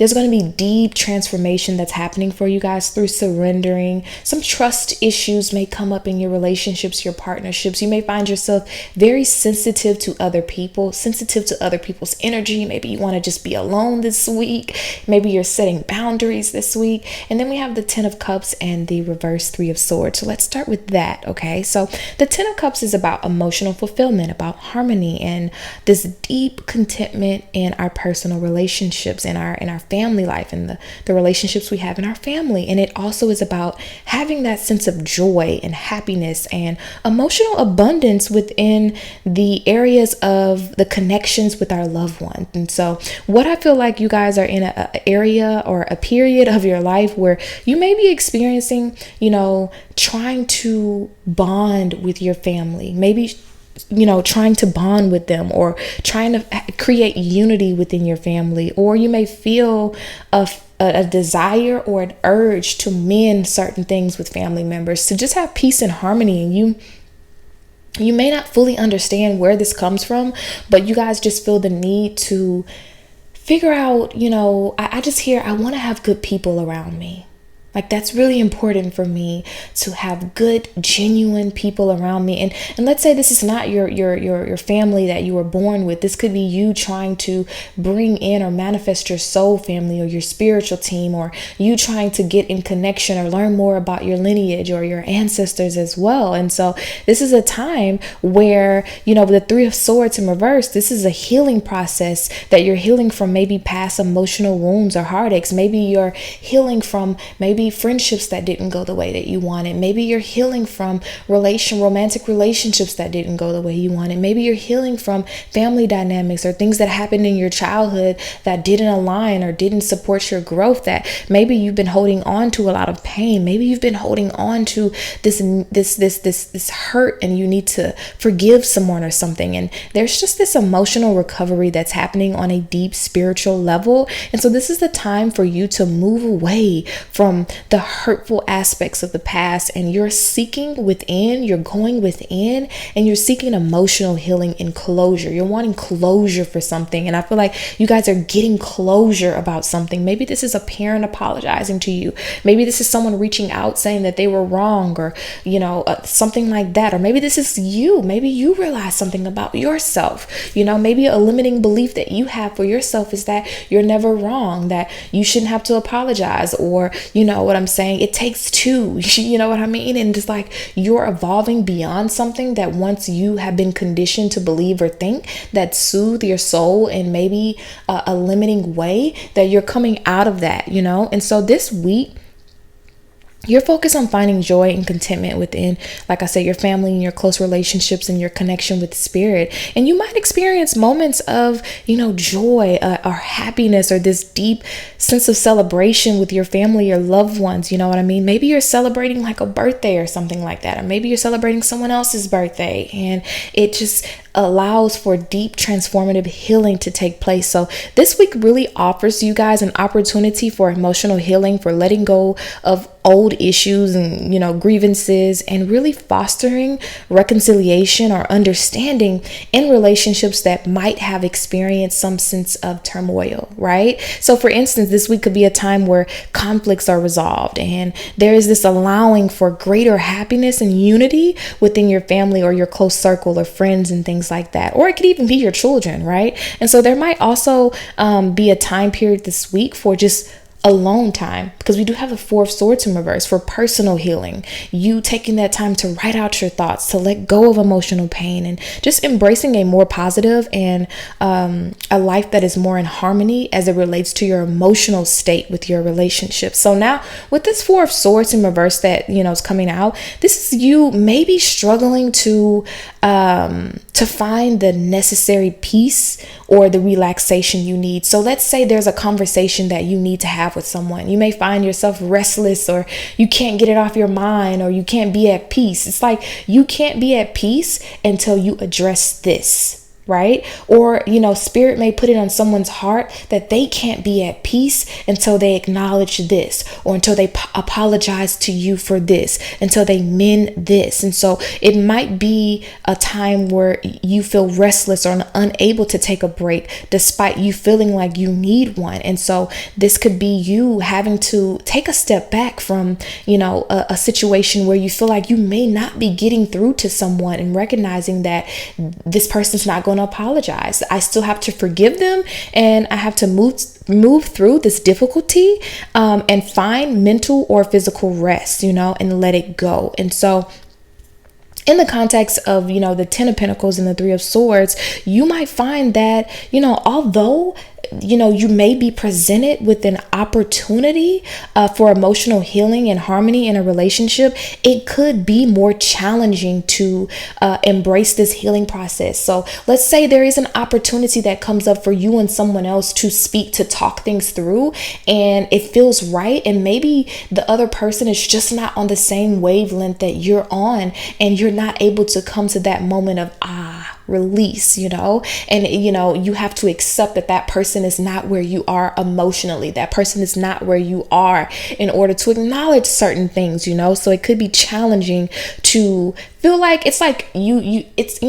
There's going to be deep transformation that's happening for you guys through surrendering. Some trust issues may come up in your relationships, your partnerships. You may find yourself very sensitive to other people, sensitive to other people's energy. Maybe you want to just be alone this week. Maybe you're setting boundaries this week. And then we have the 10 of Cups and the reverse 3 of Swords. So let's start with that, okay? So the 10 of Cups is about emotional fulfillment, about harmony, and this deep contentment in our personal relationships, in our family life, and the relationships we have in our family. And it also is about having that sense of joy and happiness and emotional abundance within the areas of the connections with our loved ones. And so what I feel like you guys are in an area or a period of your life where you may be experiencing, trying to bond with your family, maybe trying to bond with them, or trying to create unity within your family. Or you may feel a desire or an urge to mend certain things with family members, to just have peace and harmony. And you may not fully understand where this comes from, but you guys just feel the need to figure out, I just hear, I want to have good people around me. Like, that's really important for me, to have good, genuine people around me. And let's say this is not your family that you were born with. This could be you trying to bring in or manifest your soul family or your spiritual team, or you trying to get in connection or learn more about your lineage or your ancestors as well. And so this is a time where, the 3 of Swords in reverse, this is a healing process that you're healing from maybe past emotional wounds or heartaches. Maybe you're healing from friendships that didn't go the way that you wanted. Maybe you're healing from romantic relationships that didn't go the way you wanted. Maybe you're healing from family dynamics or things that happened in your childhood that didn't align or didn't support your growth, that maybe you've been holding on to a lot of pain. Maybe you've been holding on to this hurt, and you need to forgive someone or something. And there's just this emotional recovery that's happening on a deep spiritual level. And so this is the time for you to move away from the hurtful aspects of the past, and you're seeking within, you're going within, and you're seeking emotional healing and closure. You're wanting closure for something. And I feel like you guys are getting closure about something. Maybe this is a parent apologizing to you. Maybe this is someone reaching out saying that they were wrong, or, something like that. Or maybe this is you. Maybe you realize something about yourself. Maybe a limiting belief that you have for yourself is that you're never wrong, that you shouldn't have to apologize, or, what I'm saying, it takes two, you know what I mean? And just like, you're evolving beyond something that once you have been conditioned to believe or think that soothe your soul in maybe a limiting way, that you're coming out of that, And so this week, you're focused on finding joy and contentment within, like I said, your family and your close relationships and your connection with spirit. And you might experience moments of, joy or happiness, or this deep sense of celebration with your family or loved ones. You know what I mean? Maybe you're celebrating like a birthday or something like that. Or maybe you're celebrating someone else's birthday, and it just allows for deep transformative healing to take place. So this week really offers you guys an opportunity for emotional healing, for letting go of old issues and grievances, and really fostering reconciliation or understanding in relationships that might have experienced some sense of turmoil, right? So for instance, this week could be a time where conflicts are resolved, and there is this allowing for greater happiness and unity within your family or your close circle of friends and things like that. Or it could even be your children, right? And so there might also be a time period this week for just alone time, because we do have the 4 of Swords in reverse, for personal healing. You taking that time to write out your thoughts, to let go of emotional pain, and just embracing a more positive and a life that is more in harmony as it relates to your emotional state with your relationship. So now with this 4 of Swords in reverse that is coming out, this is you maybe struggling to find the necessary peace or the relaxation you need. So let's say there's a conversation that you need to have with someone. You may find yourself restless, or you can't get it off your mind, or you can't be at peace. It's like you can't be at peace until you address this. right? Or, spirit may put it on someone's heart that they can't be at peace until they acknowledge this, or until they apologize to you for this, until they mend this. And so it might be a time where you feel restless or unable to take a break despite you feeling like you need one. And so this could be you having to take a step back from, a situation where you feel like you may not be getting through to someone, and recognizing that this person's not going to apologize. I still have to forgive them, and I have to move through this difficulty and find mental or physical rest, and let it go. And so in the context of, the 10 of Pentacles and the 3 of Swords, you might find that, although you may be presented with an opportunity for emotional healing and harmony in a relationship, it could be more challenging to embrace this healing process. So let's say there is an opportunity that comes up for you and someone else to speak, to talk things through, and it feels right. And maybe the other person is just not on the same wavelength that you're on, and you're not able to come to that moment of release, and you have to accept that person is not where you are emotionally. That person is not where you are in order to acknowledge certain things, so it could be challenging to feel like it's like it's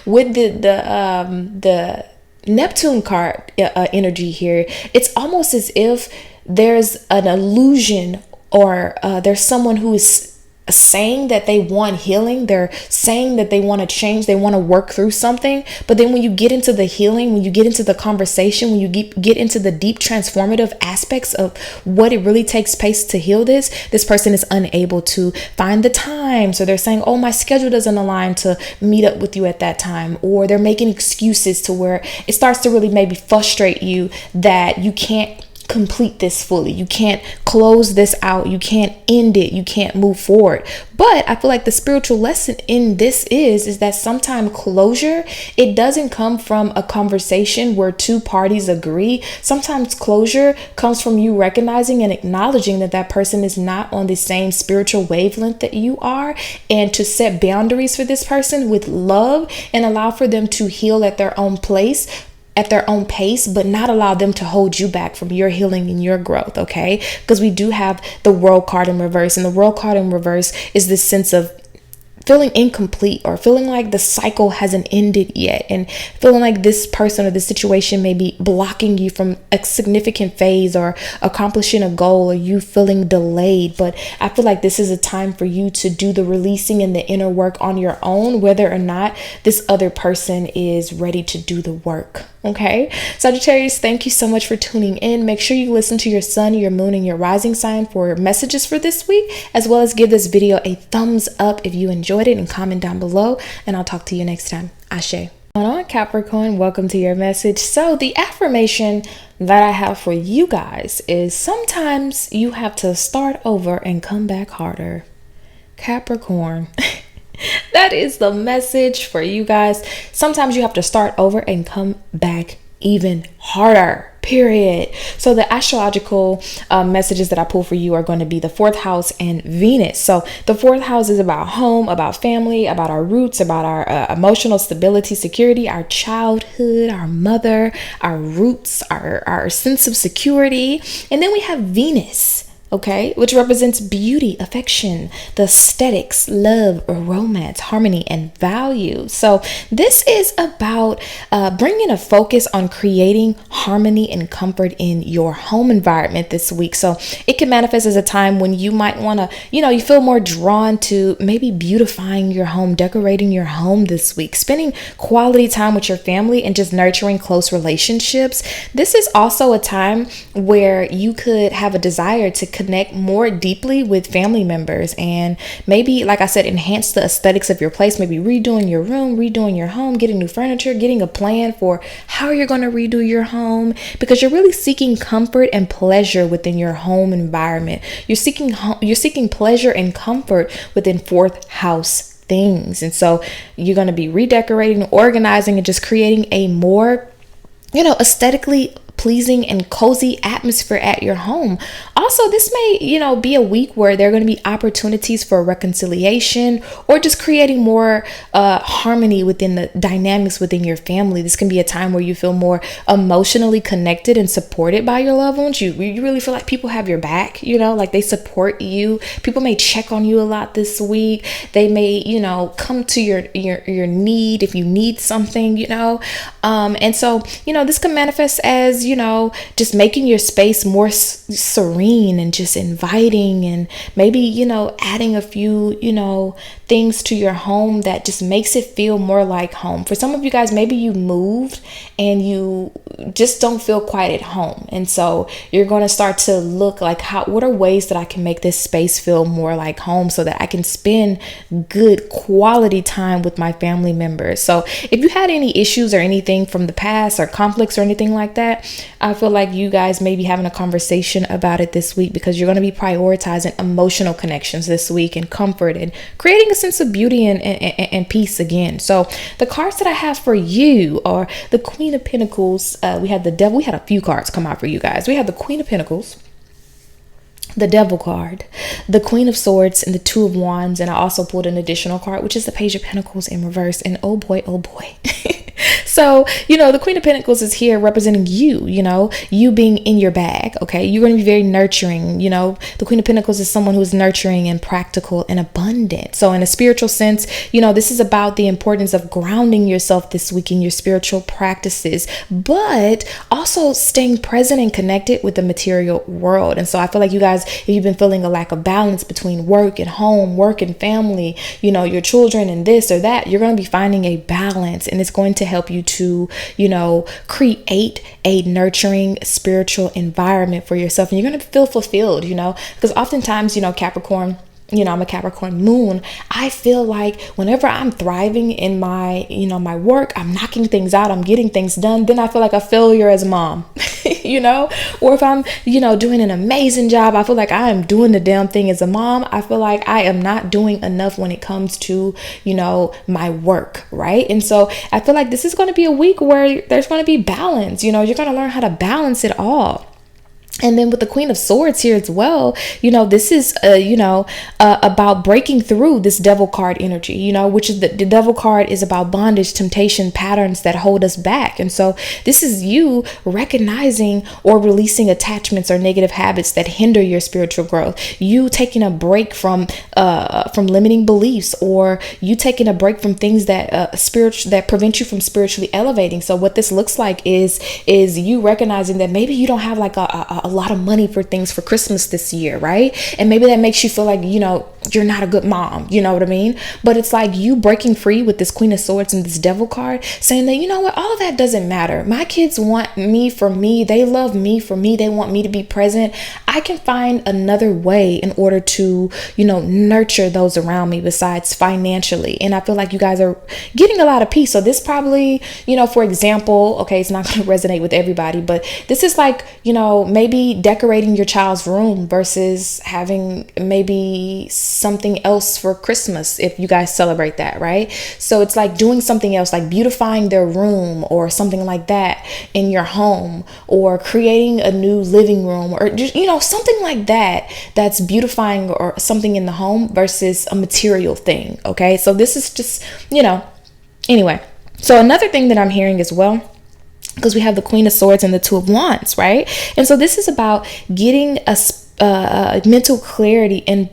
with the Neptune card energy here. It's almost as if there's an illusion, or there's someone who is saying that they want healing. They're saying that they want to change, they want to work through something. But then when you get into the healing, when you get into the conversation, when you get into the deep transformative aspects of what it really takes place to heal this person is unable to find the time. So they're saying, oh, my schedule doesn't align to meet up with you at that time. Or they're making excuses to where it starts to really maybe frustrate you that you can't complete this fully. You can't close this out. You can't end it. You can't move forward. But I feel like the spiritual lesson in this is that sometimes closure, it doesn't come from a conversation where two parties agree. Sometimes closure comes from you recognizing and acknowledging that person is not on the same spiritual wavelength that you are, and to set boundaries for this person with love and allow for them to heal at their own place, at their own pace, but not allow them to hold you back from your healing and your growth, okay? Because we do have the World card in reverse, and the World card in reverse is this sense of feeling incomplete, or feeling like the cycle hasn't ended yet, and feeling like this person or this situation may be blocking you from a significant phase or accomplishing a goal, or you feeling delayed. But I feel like this is a time for you to do the releasing and the inner work on your own, whether or not this other person is ready to do the work. Okay, Sagittarius, thank you so much for tuning in. Make sure you listen to your sun, your moon, and your rising sign for messages for this week, as well as give this video a thumbs up if you enjoyed it, and comment down below, and I'll talk to you next time. Ashe. On Capricorn, welcome to your message. So the affirmation that I have for you guys is sometimes you have to start over and come back harder. Capricorn. That is the message for you guys. Sometimes you have to start over and come back even harder, period. So the astrological messages that I pull for you are going to be the 4th house and Venus. So the 4th house is about home, about family, about our roots, about our emotional stability, security, our childhood, our mother, our roots, our sense of security. And then we have Venus, okay, which represents beauty, affection, the aesthetics, love, romance, harmony, and value. So this is about bringing a focus on creating harmony and comfort in your home environment this week. So it can manifest as a time when you might want to, you feel more drawn to maybe beautifying your home, decorating your home this week, spending quality time with your family, and just nurturing close relationships. This is also a time where you could have a desire to connect more deeply with family members, and maybe, like I said, enhance the aesthetics of your place, maybe redoing your room, redoing your home, getting new furniture, getting a plan for how you're going to redo your home, because you're really seeking comfort and pleasure within your home environment. You're seeking pleasure and comfort within 4th house things. And so you're going to be redecorating, organizing, and just creating a more, aesthetically pleasing and cozy atmosphere at your home. Also, this may, be a week where there are going to be opportunities for reconciliation or just creating more harmony within the dynamics within your family. This can be a time where you feel more emotionally connected and supported by your loved ones. You really feel like people have your back, like they support you. People may check on you a lot this week. They may, come to your need if you need something, and so, this can manifest as, just making your space more serene and just inviting, and maybe, adding a few, things to your home that just makes it feel more like home. For some of you guys, maybe you moved and you just don't feel quite at home. And so you're going to start to look like, what are ways that I can make this space feel more like home so that I can spend good quality time with my family members. So if you had any issues or anything from the past or conflicts or anything like that, I feel like you guys may be having a conversation about it this week, because you're going to be prioritizing emotional connections this week and comfort and creating a sense of beauty and peace again. So the cards that I have for you are the Queen of Pentacles. We had the Devil. We had a few cards come out for you guys. We have the Queen of Pentacles, the Devil card, the Queen of Swords, and the Two of Wands. And I also pulled an additional card, which is the Page of Pentacles in reverse. And oh boy. So, the Queen of Pentacles is here representing you, you being in your bag. Okay. You're going to be very nurturing. The Queen of Pentacles is someone who is nurturing and practical and abundant. So in a spiritual sense, this is about the importance of grounding yourself this week in your spiritual practices, but also staying present and connected with the material world. And so I feel like you guys, if you've been feeling a lack of balance between work and home, work and family, your children and this or that, you're going to be finding a balance, and it's going to help you to, create a nurturing spiritual environment for yourself. And you're going to feel fulfilled, because oftentimes, Capricorn, I'm a Capricorn moon. I feel like whenever I'm thriving in my, my work, I'm knocking things out, I'm getting things done, then I feel like a failure as a mom, or if I'm, doing an amazing job, I feel like I am doing the damn thing as a mom. I feel like I am not doing enough when it comes to, my work. Right. And so I feel like this is going to be a week where there's going to be balance. You're going to learn how to balance it all. And then with the Queen of Swords here as well, this is, about breaking through this Devil card energy, which is the Devil card is about bondage, temptation, patterns that hold us back. And so this is you recognizing or releasing attachments or negative habits that hinder your spiritual growth. You taking a break from limiting beliefs, or you taking a break from things that that prevent you from spiritually elevating. So what this looks like is you recognizing that maybe you don't have like a lot of money for things for Christmas this year, right? And maybe that makes you feel like, you're not a good mom, you know what I mean? But it's like you breaking free with this Queen of Swords and this Devil card, saying that, all of that doesn't matter. My kids want me for me. They love me for me. They want me to be present. I can find another way in order to, nurture those around me besides financially. And I feel like you guys are getting a lot of peace. So this probably, for example, okay, it's not going to resonate with everybody, but this is like, maybe decorating your child's room versus having maybe something else for Christmas if you guys celebrate that, right? So it's like doing something else, like beautifying their room or something like that in your home, or creating a new living room, or just, something like that, that's beautifying or something in the home versus a material thing. Okay. So this is just, anyway. So another thing that I'm hearing as well, because we have the Queen of Swords and the Two of Wands, right? And so this is about getting a mental clarity and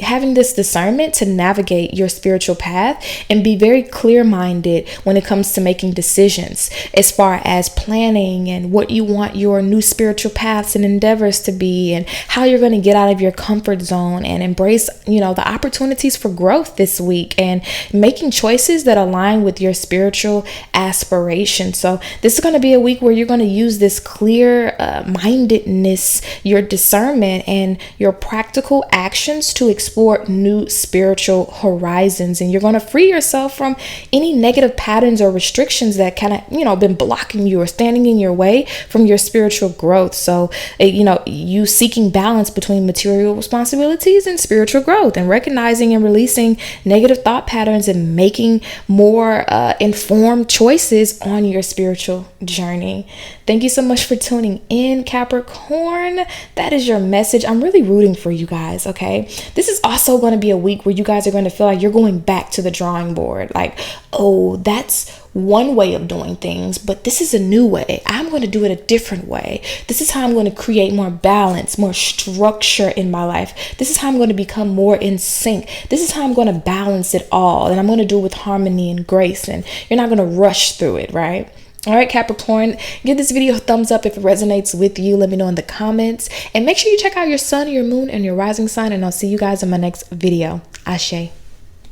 having this discernment to navigate your spiritual path and be very clear-minded when it comes to making decisions as far as planning and what you want your new spiritual paths and endeavors to be, and how you're going to get out of your comfort zone and embrace, the opportunities for growth this week, and making choices that align with your spiritual aspirations. So this is going to be a week where you're going to use this clear mindedness, your discernment, and your practical actions to explore new spiritual horizons, and you're going to free yourself from any negative patterns or restrictions that kind of, been blocking you or standing in your way from your spiritual growth. So, you seeking balance between material responsibilities and spiritual growth, and recognizing and releasing negative thought patterns and making more informed choices on your spiritual journey. Thank you so much for tuning in, Capricorn. That is your message. I'm really rooting for you guys, okay? This is also going to be a week where you guys are going to feel like you're going back to the drawing board. Like, oh, that's one way of doing things, but this is a new way. I'm going to do it a different way. This is how I'm going to create more balance, more structure in my life. This is how I'm going to become more in sync. This is how I'm going to balance it all. And I'm going to do it with harmony and grace. And you're not going to rush through it, right? All right, Capricorn, give this video a thumbs up if it resonates with you. Let me know in the comments. And make sure you check out your sun, your moon, and your rising sign. And I'll see you guys in my next video. Ashe.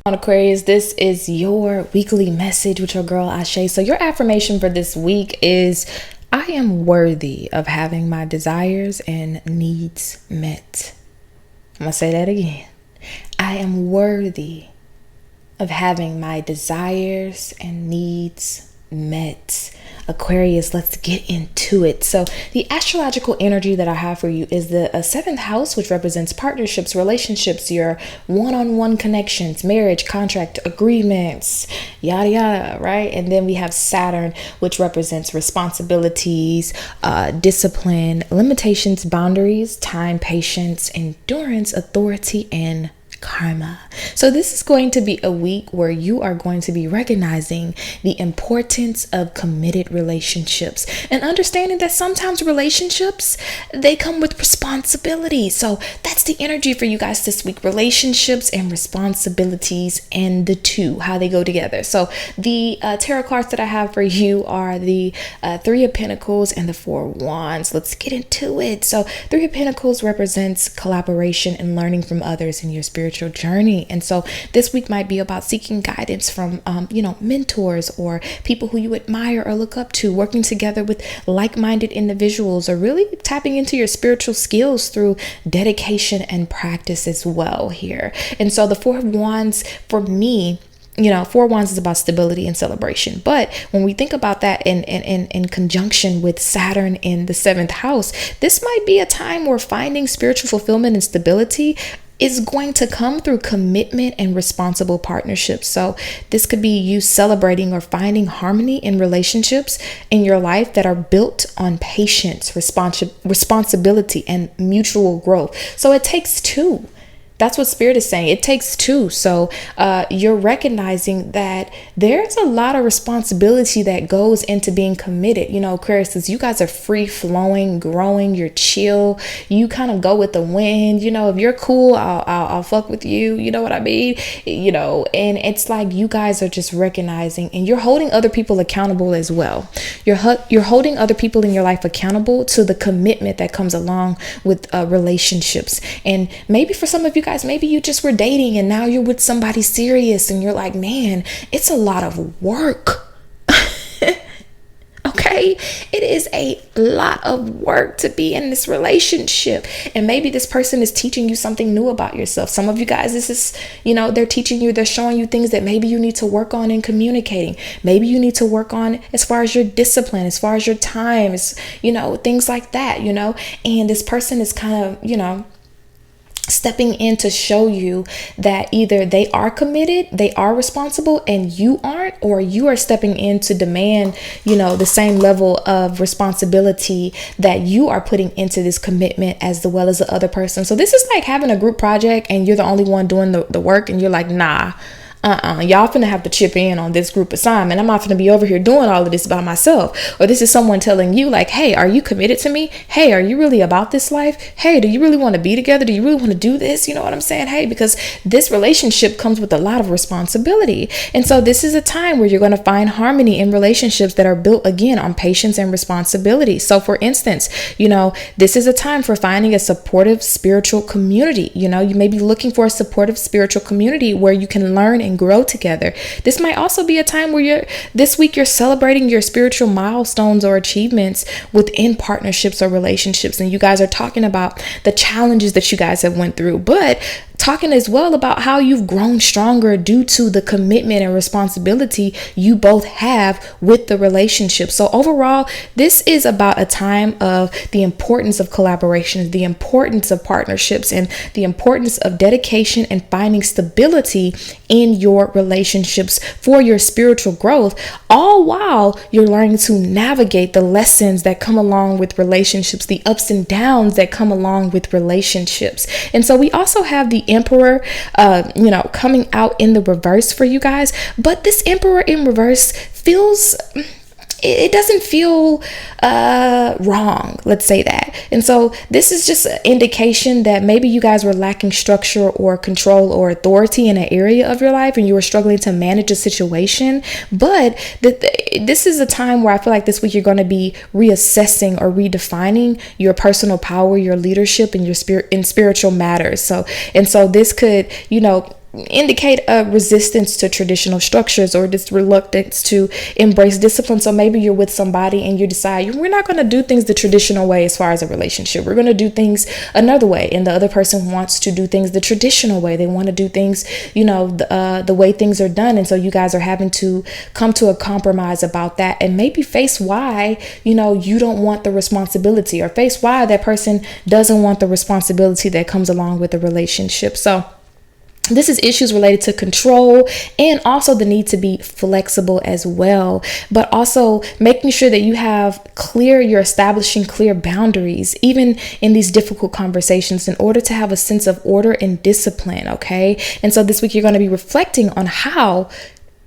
On Aquarius, this is your weekly message with your girl Ashe. So your affirmation for this week is, I am worthy of having my desires and needs met. I'm going to say that again. I am worthy of having my desires and needs met. Aquarius, let's get into it. So the astrological energy that I have for you is the seventh house, which represents partnerships, relationships, your one-on-one connections, marriage, contract, agreements, yada yada, right? And then we have Saturn, which represents responsibilities, discipline, limitations, boundaries, time, patience, endurance, authority, and karma. So this is going to be a week where you are going to be recognizing the importance of committed relationships and understanding that sometimes relationships, they come with responsibility. So that's the energy for you guys this week: relationships and responsibilities, and the two, how they go together. So the tarot cards that I have for you are the Three of Pentacles and the Four of Wands. Let's get into it. So Three of Pentacles represents collaboration and learning from others in your spiritual journey. And so this week might be about seeking guidance from, mentors or people who you admire or look up to, working together with like-minded individuals, or really tapping into your spiritual skills through dedication and practice as well here. And so the Four of Wands for me, Four of Wands is about stability and celebration. But when we think about that in conjunction with Saturn in the seventh house, this might be a time where finding spiritual fulfillment and stability is going to come through commitment and responsible partnerships. So this could be you celebrating or finding harmony in relationships in your life that are built on patience, responsibility, and mutual growth. So it takes two. That's what Spirit is saying. It takes two. So you're recognizing that there's a lot of responsibility that goes into being committed. Aquarius, since you guys are free flowing, growing, you're chill, you kind of go with the wind. If you're cool, I'll fuck with you. You know what I mean? And it's like you guys are just recognizing, and you're holding other people accountable as well. You're holding other people in your life accountable to the commitment that comes along with relationships. And maybe for some of you guys, maybe you just were dating and now you're with somebody serious and you're like, man, it's a lot of work. Okay, it is a lot of work to be in this relationship. And maybe this person is teaching you something new about yourself. Some of you guys, this is, they're teaching you, they're showing you things that maybe you need to work on in communicating. Maybe you need to work on as far as your discipline, as far as your time, things like that, and this person is kind of, stepping in to show you that either they are committed, they are responsible, and you aren't, or you are stepping in to demand, the same level of responsibility that you are putting into this commitment as well as the other person. So this is like having a group project and you're the only one doing the work, and you're like, nah, y'all finna have to chip in on this group assignment. I'm not finna be over here doing all of this by myself. Or this is someone telling you like, hey, are you committed to me? Hey, are you really about this life? Hey, do you really want to be together? Do you really want to do this? You know what I'm saying? Hey, because this relationship comes with a lot of responsibility. And so this is a time where you're going to find harmony in relationships that are built again on patience and responsibility. So for instance, this is a time for finding a supportive spiritual community. You may be looking for a supportive spiritual community where you can learn and and grow together. This might also be a time where this week you're celebrating your spiritual milestones or achievements within partnerships or relationships, and you guys are talking about the challenges that you guys have went through, but talking as well about how you've grown stronger due to the commitment and responsibility you both have with the relationship. So overall, this is about a time of the importance of collaboration, the importance of partnerships, and the importance of dedication and finding stability in your relationships for your spiritual growth, all while you're learning to navigate the lessons that come along with relationships, the ups and downs that come along with relationships. And so we also have the Emperor, coming out in the reverse for you guys. But this Emperor in reverse it doesn't feel wrong, let's say that. And so this is just an indication that maybe you guys were lacking structure or control or authority in an area of your life, and you were struggling to manage a situation. But this is a time where I feel like this week you're going to be reassessing or redefining your personal power, your leadership, and your spirit in spiritual matters. So this could, indicate a resistance to traditional structures or this reluctance to embrace discipline. So maybe you're with somebody and you decide we're not going to do things the traditional way as far as a relationship. We're going to do things another way, and the other person wants to do things the traditional way. They want to do things, the way things are done. And so you guys are having to come to a compromise about that, and maybe face why, you don't want the responsibility, or face why that person doesn't want the responsibility that comes along with the relationship. So this is issues related to control, and also the need to be flexible as well, but also making sure that you're establishing clear boundaries, even in these difficult conversations, in order to have a sense of order and discipline. Okay. And so this week you're going to be reflecting on how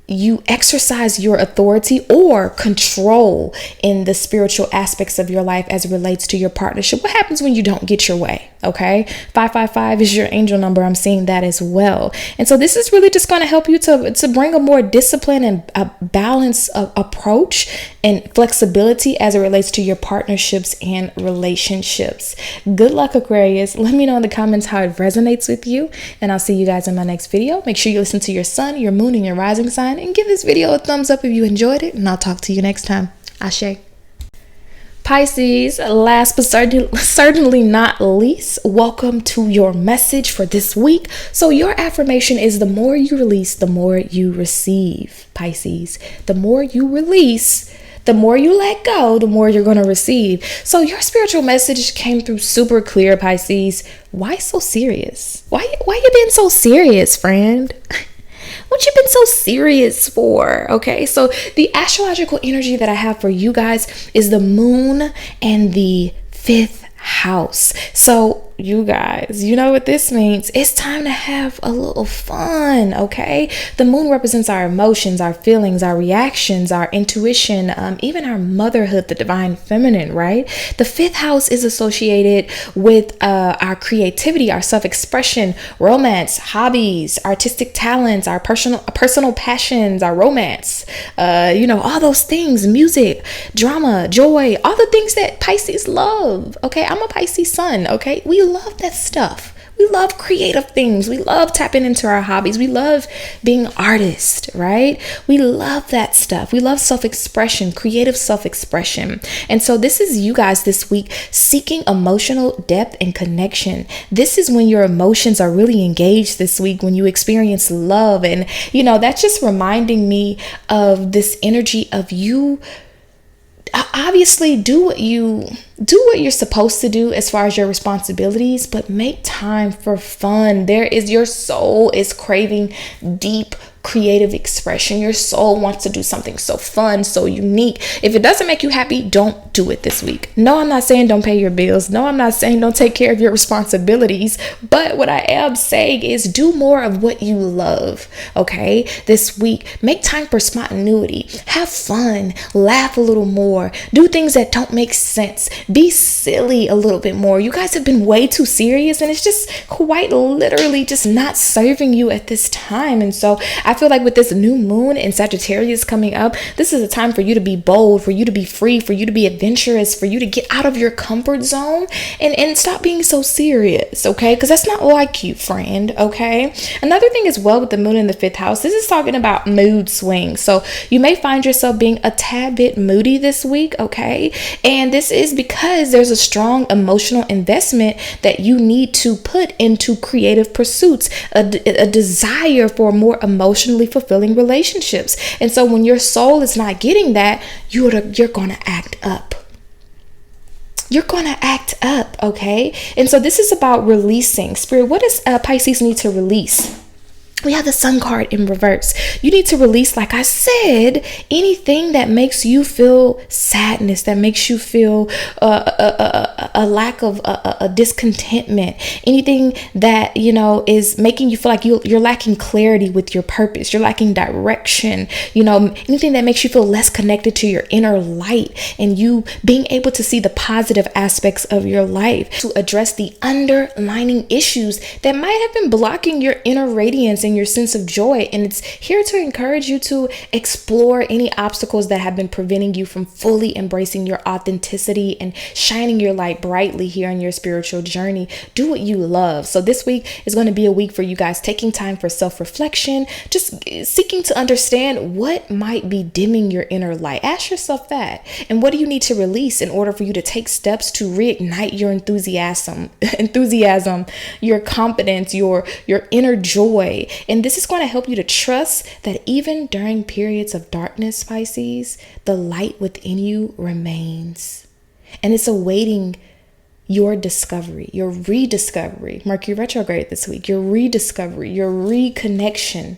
you exercise your authority or control in the spiritual aspects of your life as it relates to your partnership. What happens when you don't get your way? Okay. 555 is your angel number. I'm seeing that as well. And so this is really just going to help you to bring a more disciplined and a balanced approach and flexibility as it relates to your partnerships and relationships. Good luck, Aquarius. Let me know in the comments how it resonates with you, and I'll see you guys in my next video. Make sure you listen to your sun, your moon, and your rising sign, and give this video a thumbs up if you enjoyed it, and I'll talk to you next time. Ashe. Pisces, last but certainly not least, welcome to your message for this week. So your affirmation is: the more you release, the more you receive. Pisces, the more you release, the more you let go, the more you're going to receive. So your spiritual message came through super clear, Pisces. Why so serious? Why you been so serious, friend? What you been so serious for? Okay, so the astrological energy that I have for you guys is the moon and the 5th house. So you guys, you know what this means. It's time to have a little fun, okay? The moon represents our emotions, our feelings, our reactions, our intuition, even our motherhood, the divine feminine, right? The 5th house is associated with our creativity, our self-expression, romance, hobbies, artistic talents, our personal passions, our romance, all those things, music, drama, joy, all the things that Pisces love, okay? I'm a Pisces sun, okay? We love that stuff. We love creative things. We love tapping into our hobbies. We love being artists, right? We love that stuff. We love self-expression, creative self-expression. And so this is you guys this week seeking emotional depth and connection. This is when your emotions are really engaged this week, when you experience love. And, that's just reminding me of this energy of you. Obviously, do what you're supposed to do as far as your responsibilities, but make time for fun. Your soul is craving deep creative expression. Your soul wants to do something so fun, so unique. If it doesn't make you happy, don't do it this week. No, I'm not saying don't pay your bills. No, I'm not saying don't take care of your responsibilities. But what I am saying is do more of what you love, okay? This week, make time for spontaneity. Have fun. Laugh a little more. Do things that don't make sense. Be silly a little bit more. You guys have been way too serious, and it's just quite literally just not serving you at this time. And so I feel like with this new moon in Sagittarius coming up, this is a time for you to be bold, for you to be free, for you to be adventurous, for you to get out of your comfort zone and stop being so serious, okay? Because that's not like you, friend, okay? Another thing as well with the moon in the 5th house, this is talking about mood swings. So you may find yourself being a tad bit moody this week, okay? And this is because there's a strong emotional investment that you need to put into creative pursuits, a desire for more emotionally fulfilling relationships. And so when your soul is not getting that, you're going to act up. You're going to act up, okay? And so this is about releasing. Spirit, what does Pisces need to release? We have the Sun card in reverse. You need to release, like I said, anything that makes you feel sadness, that makes you feel a lack of a discontentment, anything that, you know, is making you feel like you're lacking clarity with your purpose, you're lacking direction, you know, anything that makes you feel less connected to your inner light and you being able to see the positive aspects of your life, to address the underlining issues that might have been blocking your inner radiance and your sense of joy. And it's here to encourage you to explore any obstacles that have been preventing you from fully embracing your authenticity and shining your light brightly here on your spiritual journey. Do what you love. So this week is going to be a week for you guys taking time for self-reflection, just seeking to understand what might be dimming your inner light. Ask yourself that. And what do you need to release in order for you to take steps to reignite your enthusiasm, your confidence, your inner joy. And this is going to help you to trust that even during periods of darkness, Pisces, the light within you remains. And it's awaiting your discovery, your rediscovery. Mercury retrograde this week, your rediscovery, your reconnection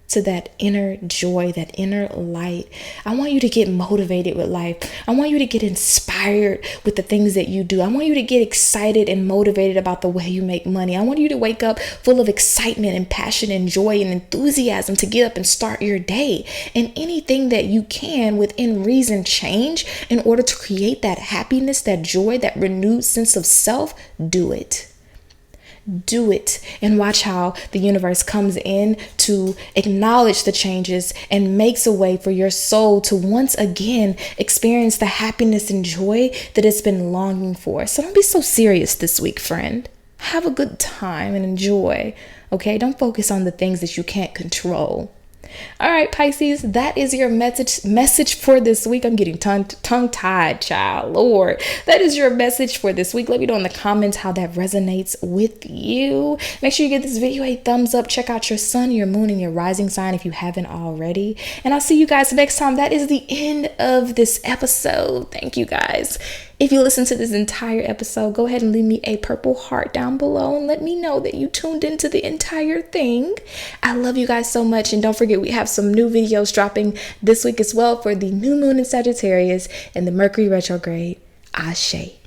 to that inner joy, that inner light. I want you to get motivated with life. I want you to get inspired with the things that you do. I want you to get excited and motivated about the way you make money. I want you to wake up full of excitement and passion and joy and enthusiasm to get up and start your day. And anything that you can within reason change in order to create that happiness, that joy, that renewed sense of self, do it. Do it and watch how the universe comes in to acknowledge the changes and makes a way for your soul to once again experience the happiness and joy that it's been longing for. So don't be so serious this week, friend. Have a good time and enjoy. Okay, don't focus on the things that you can't control. All right, Pisces, that is your message for this week. I'm getting tongue-tied, child. Lord, that is your message for this week. Let me know in the comments how that resonates with you. Make sure you give this video a thumbs up. Check out your sun, your moon, and your rising sign if you haven't already. And I'll see you guys next time. That is the end of this episode. Thank you, guys. If you listen to this entire episode, go ahead and leave me a purple heart down below and let me know that you tuned into the entire thing. I love you guys so much. And don't forget, we have some new videos dropping this week as well for the new moon in Sagittarius and the Mercury retrograde. Ashe.